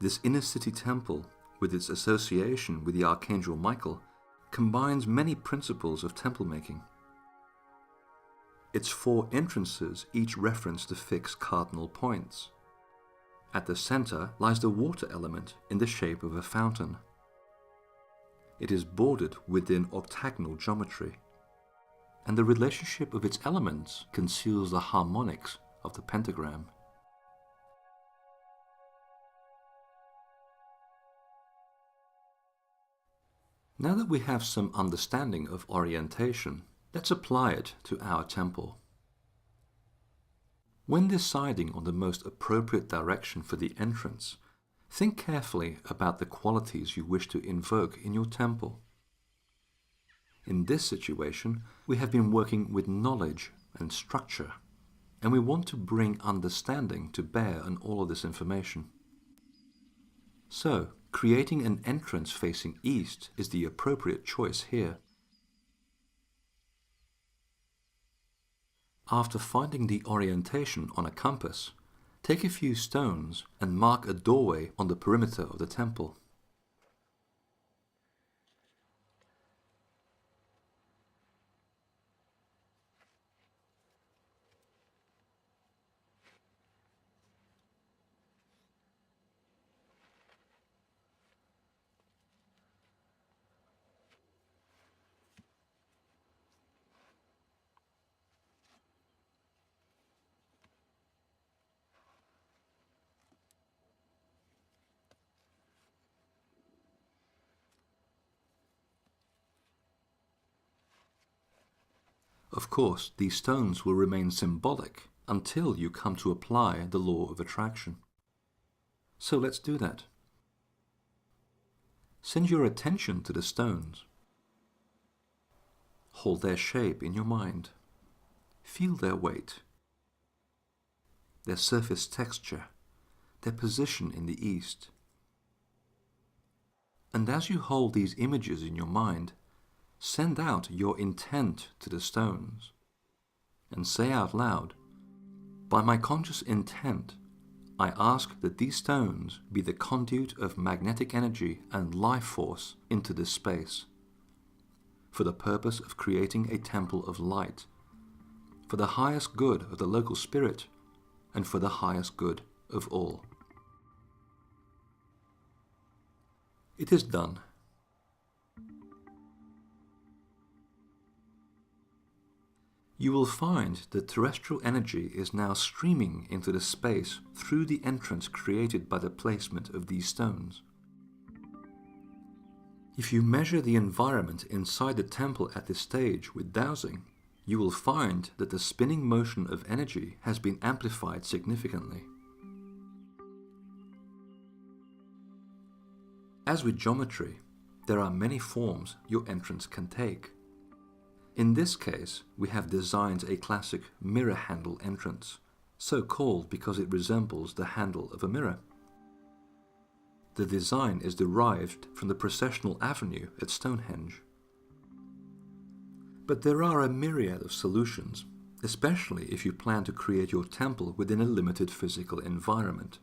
This inner-city temple, with its association with the Archangel Michael, combines many principles of templemaking. Its 4 entrances each reference the fixed cardinal points. At the center lies the water element in the shape of a fountain. It is bordered within octagonal geometry, and the relationship of its elements conceals the harmonics of the pentagram. Now that we have some understanding of orientation, let's apply it to our temple. When deciding on the most appropriate direction for the entrance, Think carefully about the qualities you wish to invoke in your temple. In this situation, we have been working with knowledge and structure, and we want to bring understanding to bear on all of this information. So, creating an entrance facing east is the appropriate choice here. After finding the orientation on a compass, take a few stones and mark a doorway on the perimeter of the temple. Of course, these stones will remain symbolic until you come to apply the law of attraction. So let's do that. Send your attention to the stones. Hold their shape in your mind. Feel their weight, their surface texture, their position in the east. And as you hold these images in your mind, send out your intent to the stones and say out loud, "By my conscious intent, I ask that these stones be the conduit of magnetic energy and life force into this space, for the purpose of creating a temple of light, for the highest good of the local spirit, and for the highest good of all." It is done. You will find that terrestrial energy is now streaming into the space through the entrance created by the placement of these stones. If you measure the environment inside the temple at this stage with dowsing, you will find that the spinning motion of energy has been amplified significantly. As with geometry, there are many forms your entrance can take. In this case, we have designed a classic mirror handle entrance, so called because it resembles the handle of a mirror. The design is derived from the processional avenue at Stonehenge. But there are a myriad of solutions, especially if you plan to create your temple within a limited physical environment.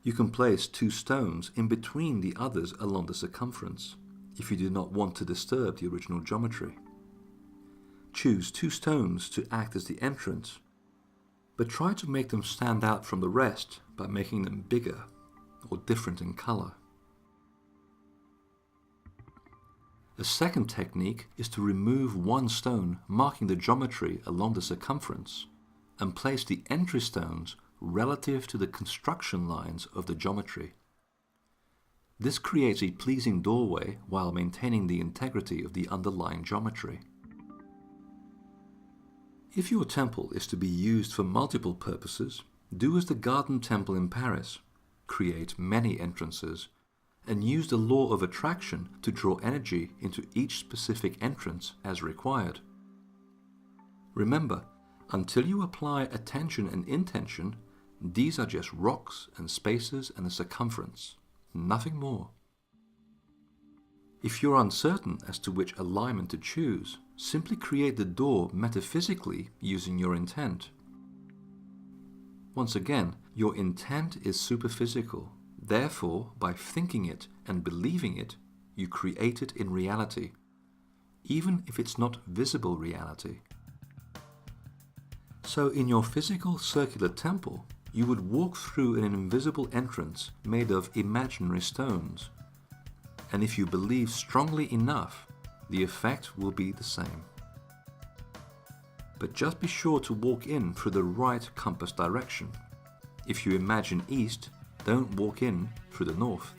You can place 2 stones in between the others along the circumference, if you do not want to disturb the original geometry. Choose 2 stones to act as the entrance, but try to make them stand out from the rest by making them bigger or different in color. A second technique is to remove 1 stone marking the geometry along the circumference and place the entry stones relative to the construction lines of the geometry. This creates a pleasing doorway while maintaining the integrity of the underlying geometry. If your temple is to be used for multiple purposes, do as the Garden Temple in Paris. Create many entrances and use the law of attraction to draw energy into each specific entrance as required. Remember, until you apply attention and intention, these are just rocks and spaces and a circumference. Nothing more. If you're uncertain as to which alignment to choose, simply create the door metaphysically using your intent. Once again, your intent is superphysical. Therefore, by thinking it and believing it, you create it in reality, even if it's not visible reality. So in your physical circular temple, you would walk through an invisible entrance made of imaginary stones. And if you believe strongly enough, the effect will be the same. But just be sure to walk in through the right compass direction. If you imagine east, don't walk in through the north.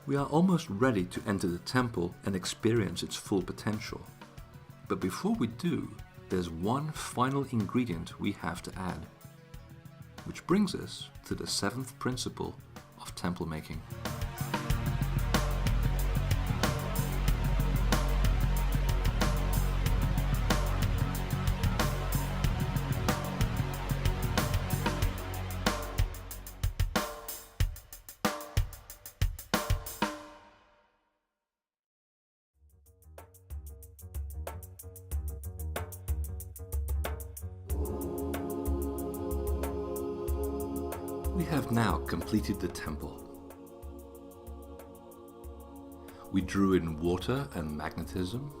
We are almost ready to enter the temple and experience its full potential. But before we do, there's one final ingredient we have to add. Which brings us to the seventh principle of templemaking. We have now completed the temple. We drew in water and magnetism.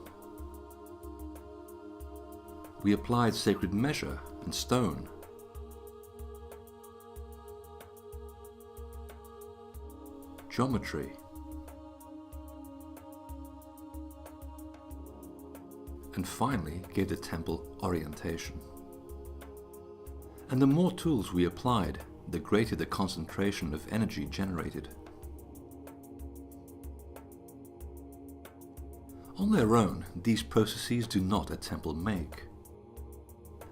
We applied sacred measure and stone. Geometry. And finally gave the temple orientation. And the more tools we applied, the greater the concentration of energy generated. On their own, these processes do not a temple make.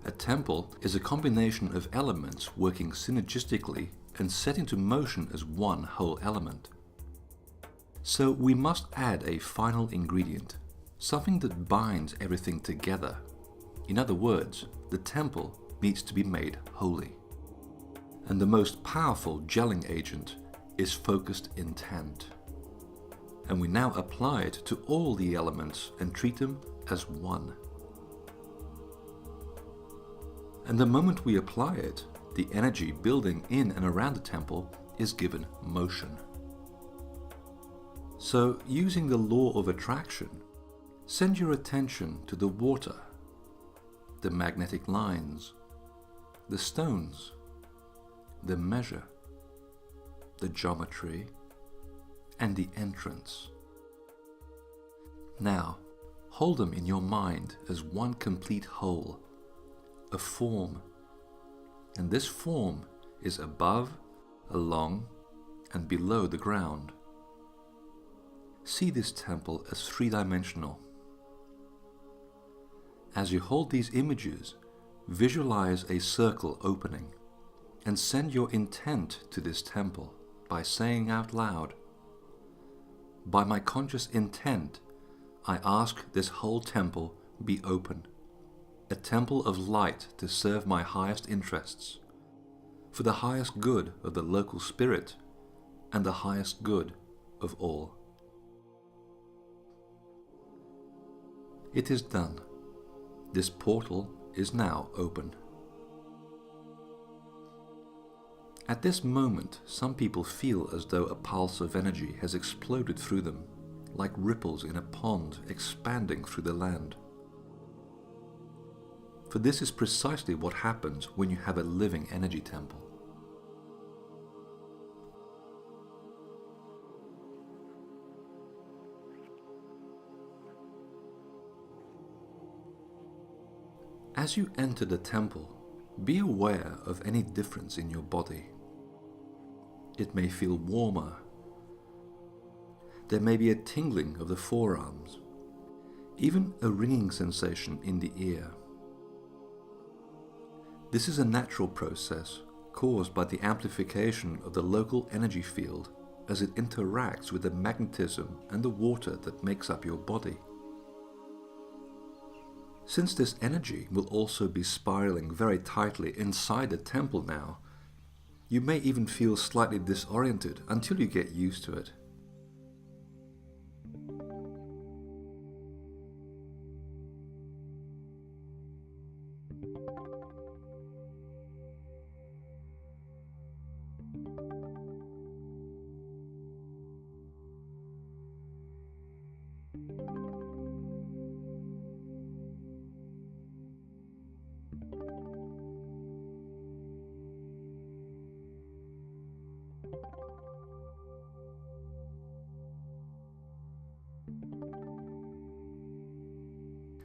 A temple is a combination of elements working synergistically and set into motion as one whole element. So we must add a final ingredient, something that binds everything together. In other words, the temple needs to be made holy. And the most powerful gelling agent is focused intent. And we now apply it to all the elements and treat them as one. And the moment we apply it, the energy building in and around the temple is given motion. So, using the law of attraction, send your attention to the water, the magnetic lines, the stones, the measure, the geometry, and the entrance. Now, hold them in your mind as one complete whole, a form, and this form is above, along, and below the ground. See this temple as three-dimensional. As you hold these images, visualize a circle opening, and send your intent to this temple by saying out loud, "By my conscious intent, I ask this whole temple be open, a temple of light to serve my highest interests, for the highest good of the local spirit and the highest good of all." It is done. This portal is now open. At this moment, some people feel as though a pulse of energy has exploded through them, like ripples in a pond expanding through the land. For this is precisely what happens when you have a living energy temple. As you enter the temple, be aware of any difference in your body. It may feel warmer. There may be a tingling of the forearms, even a ringing sensation in the ear. This is a natural process caused by the amplification of the local energy field as it interacts with the magnetism and the water that makes up your body. Since this energy will also be spiraling very tightly inside the temple now, you may even feel slightly disoriented until you get used to it.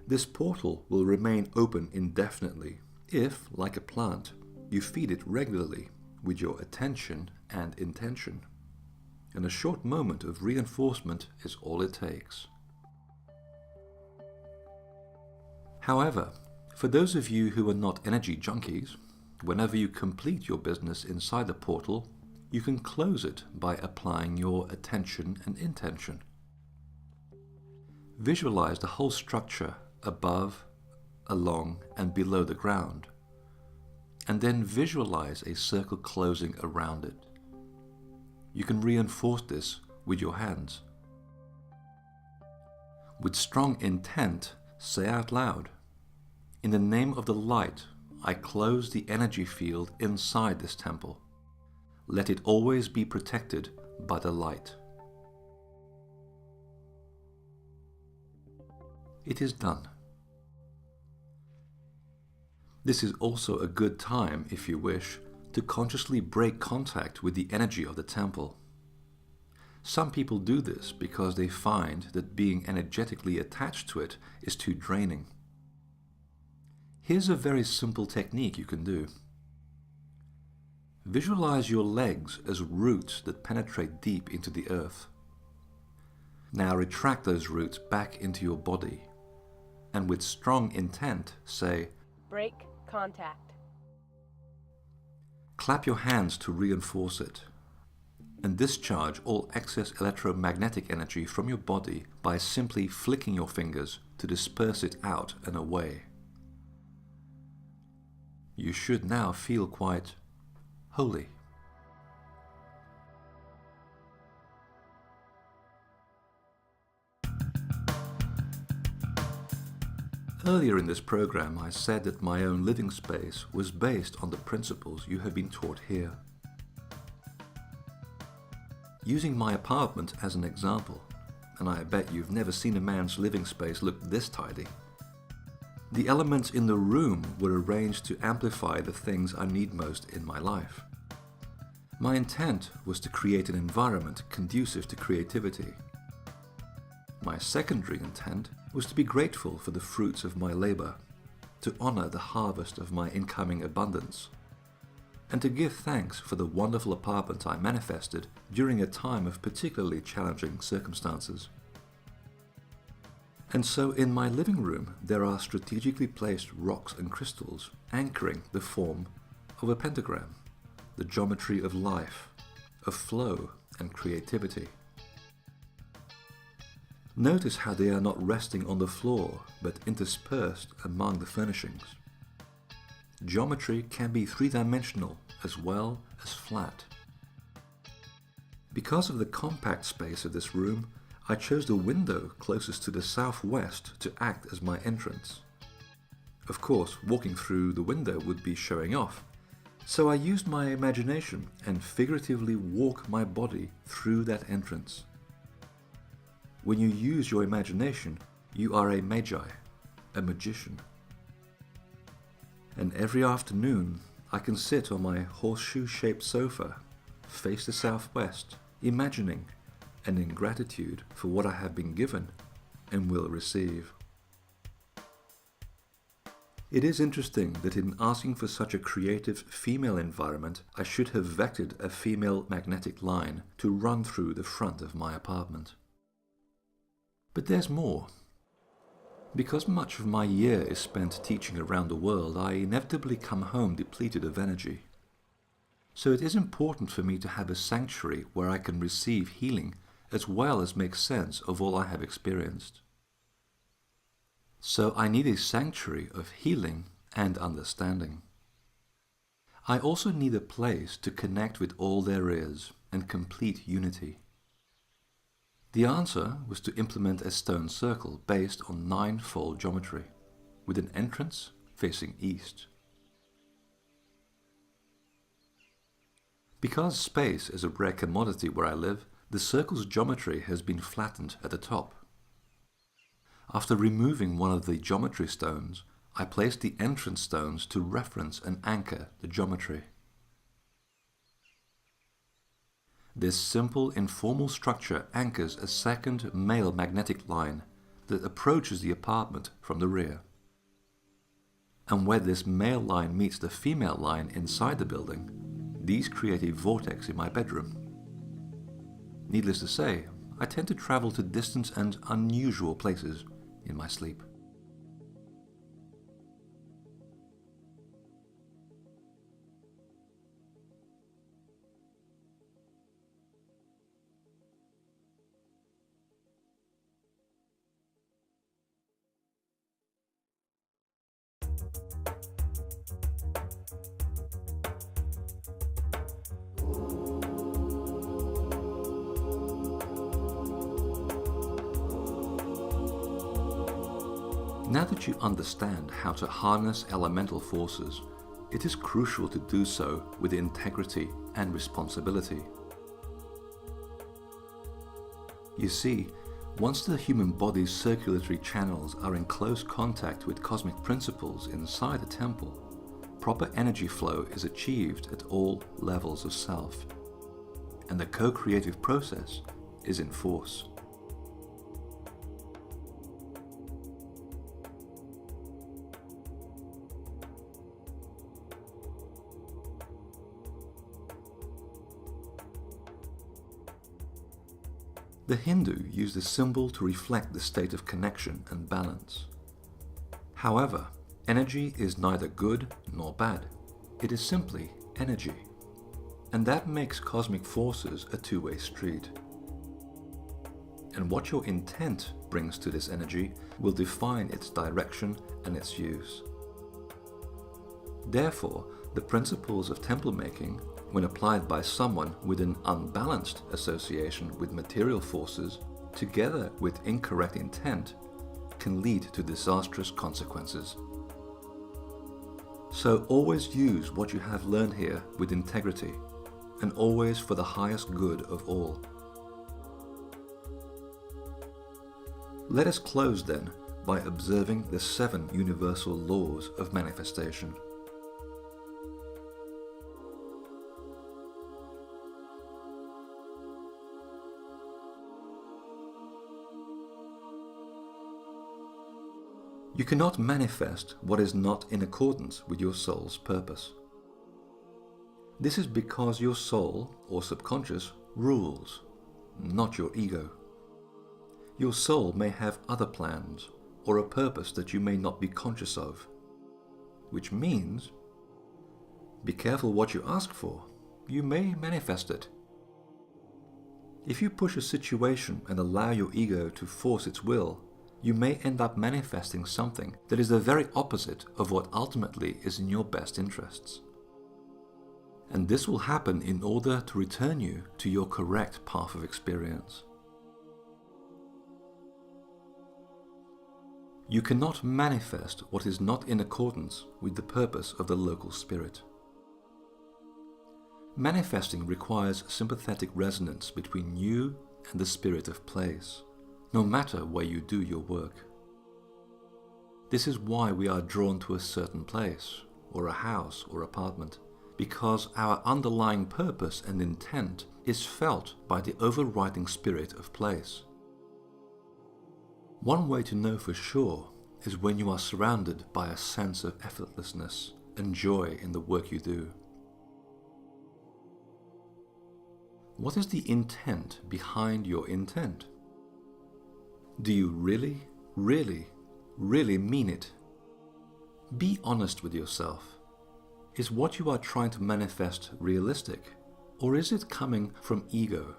This portal will remain open indefinitely if, like a plant, you feed it regularly with your attention and intention. And a short moment of reinforcement is all it takes. However, for those of you who are not energy junkies, whenever you complete your business inside the portal, you can close it by applying your attention and intention. Visualize the whole structure above, along, and below the ground, and then visualize a circle closing around it. You can reinforce this with your hands. With strong intent, say out loud, "In the name of the light, I close the energy field inside this temple. Let it always be protected by the light." It is done. This is also a good time, if you wish, to consciously break contact with the energy of the temple. Some people do this because they find that being energetically attached to it is too draining. Here's a very simple technique you can do. Visualize your legs as roots that penetrate deep into the earth. Now retract those roots back into your body, and with strong intent say, "Break contact." Clap your hands to reinforce it, and discharge all excess electromagnetic energy from your body by simply flicking your fingers to disperse it out and away. You should now feel quite holy. Earlier in this program, I said that my own living space was based on the principles you have been taught here. Using my apartment as an example, and I bet you've never seen a man's living space look this tidy, the elements in the room were arranged to amplify the things I need most in my life. My intent was to create an environment conducive to creativity. My secondary intent was to be grateful for the fruits of my labor, to honor the harvest of my incoming abundance, and to give thanks for the wonderful apartment I manifested during a time of particularly challenging circumstances. And so in my living room there are strategically placed rocks and crystals anchoring the form of a pentagram, the geometry of life, of flow and creativity. Notice how they are not resting on the floor, but interspersed among the furnishings. Geometry can be three-dimensional as well as flat. Because of the compact space of this room, I chose the window closest to the southwest to act as my entrance. Of course, walking through the window would be showing off, so I used my imagination and figuratively walk my body through that entrance. When you use your imagination, you are a magi, a magician. And every afternoon, I can sit on my horseshoe-shaped sofa, face the southwest, imagining and in gratitude for what I have been given and will receive. It is interesting that in asking for such a creative female environment, I should have vectored a female magnetic line to run through the front of my apartment. But there's more. Because much of my year is spent teaching around the world, I inevitably come home depleted of energy. So it is important for me to have a sanctuary where I can receive healing as well as make sense of all I have experienced. So I need a sanctuary of healing and understanding. I also need a place to connect with all there is and complete unity. The answer was to implement a stone circle based on 9-fold geometry, with an entrance facing east. Because space is a rare commodity where I live, the circle's geometry has been flattened at the top. After removing one of the geometry stones, I placed the entrance stones to reference and anchor the geometry. This simple, informal structure anchors a second male magnetic line that approaches the apartment from the rear. And where this male line meets the female line inside the building, these create a vortex in my bedroom. Needless to say, I tend to travel to distant and unusual places in my sleep. Now that you understand how to harness elemental forces, it is crucial to do so with integrity and responsibility. You see, once the human body's circulatory channels are in close contact with cosmic principles inside a temple, proper energy flow is achieved at all levels of self, and the co-creative process is in force. The Hindu used the symbol to reflect the state of connection and balance. However, energy is neither good nor bad. It is simply energy. And that makes cosmic forces a two-way street. And what your intent brings to this energy will define its direction and its use. Therefore, the principles of templemaking, when applied by someone with an unbalanced association with material forces, together with incorrect intent, can lead to disastrous consequences. So always use what you have learned here with integrity, and always for the highest good of all. Let us close then by observing the 7 universal laws of manifestation. You cannot manifest what is not in accordance with your soul's purpose. This is because your soul, or subconscious, rules, not your ego. Your soul may have other plans, or a purpose that you may not be conscious of, which means, be careful what you ask for, you may manifest it. If you push a situation and allow your ego to force its will, you may end up manifesting something that is the very opposite of what ultimately is in your best interests. And this will happen in order to return you to your correct path of experience. You cannot manifest what is not in accordance with the purpose of the local spirit. Manifesting requires sympathetic resonance between you and the spirit of place, no matter where you do your work. This is why we are drawn to a certain place, or a house or apartment, because our underlying purpose and intent is felt by the overriding spirit of place. One way to know for sure is when you are surrounded by a sense of effortlessness and joy in the work you do. What is the intent behind your intent? Do you really, really, really mean it? Be honest with yourself. Is what you are trying to manifest realistic, or is it coming from ego?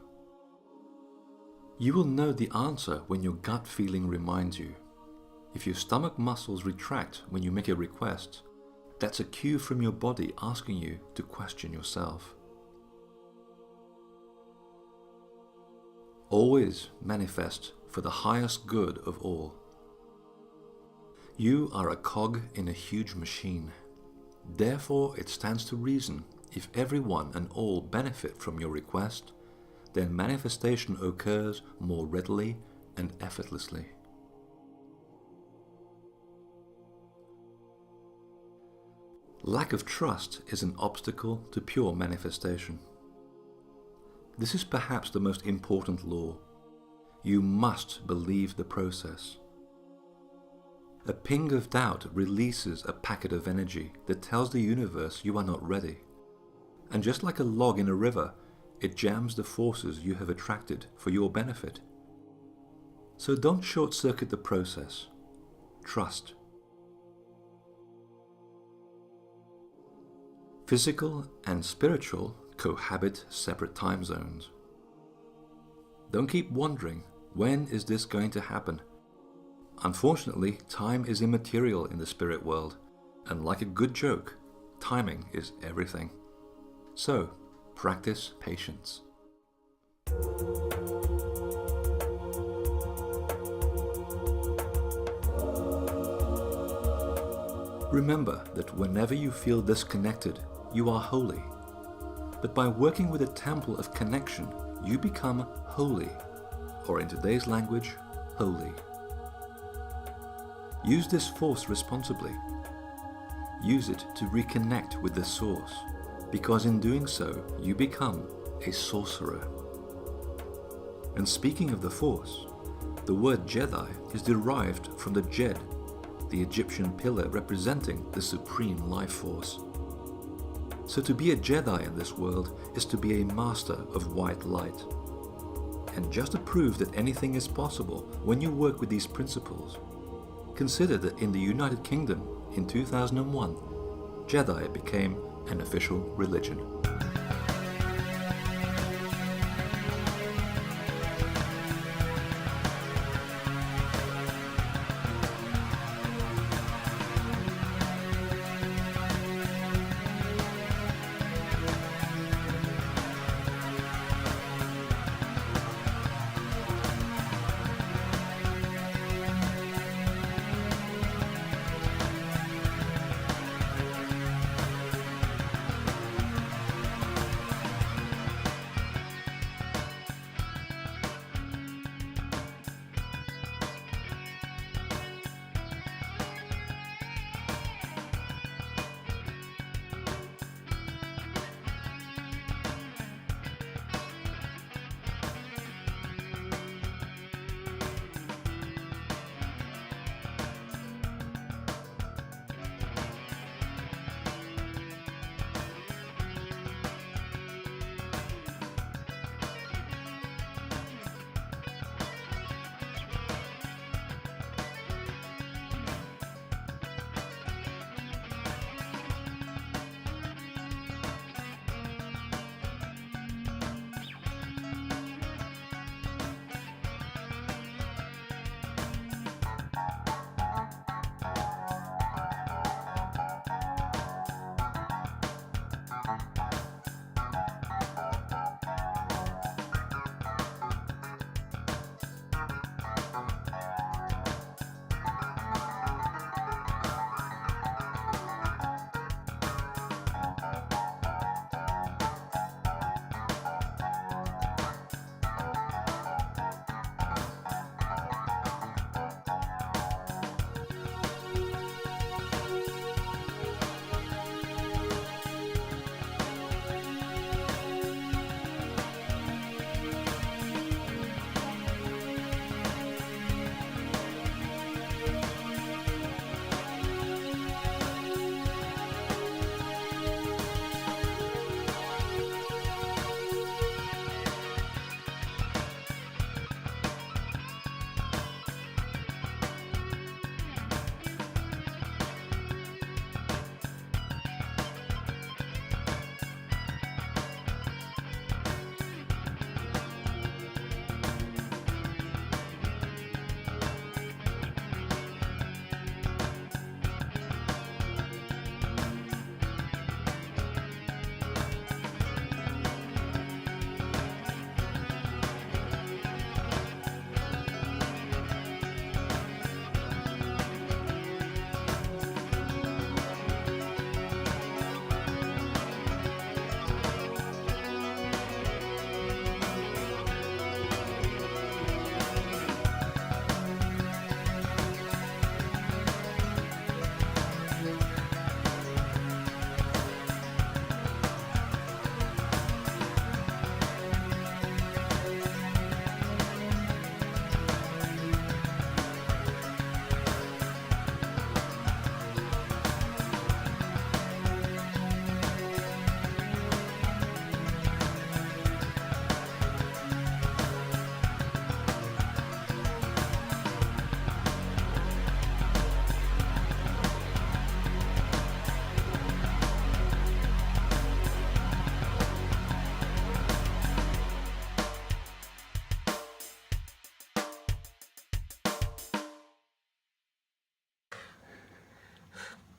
You will know the answer when your gut feeling reminds you. If your stomach muscles retract when you make a request, that's a cue from your body asking you to question yourself. Always manifest for the highest good of all. You are a cog in a huge machine. Therefore, it stands to reason, if everyone and all benefit from your request, then manifestation occurs more readily and effortlessly. Lack of trust is an obstacle to pure manifestation. This is perhaps the most important law. You must believe the process. A ping of doubt releases a packet of energy that tells the universe you are not ready. And just like a log in a river, it jams the forces you have attracted for your benefit. So don't short-circuit the process. Trust. Physical and spiritual cohabit separate time zones. Don't keep wondering, when is this going to happen? Unfortunately, time is immaterial in the spirit world, and like a good joke, timing is everything. So, practice patience. Remember that whenever you feel disconnected, you are holy. But by working with a temple of connection, you become holy, or in today's language, holy. Use this force responsibly. Use it to reconnect with the source, because in doing so, you become a sorcerer. And speaking of the force, the word Jedi is derived from the Jed, the Egyptian pillar representing the supreme life force. So to be a Jedi in this world is to be a master of white light. And just to prove that anything is possible when you work with these principles, consider that in the United Kingdom in 2001, Jedi became an official religion.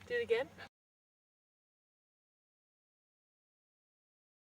Do it again.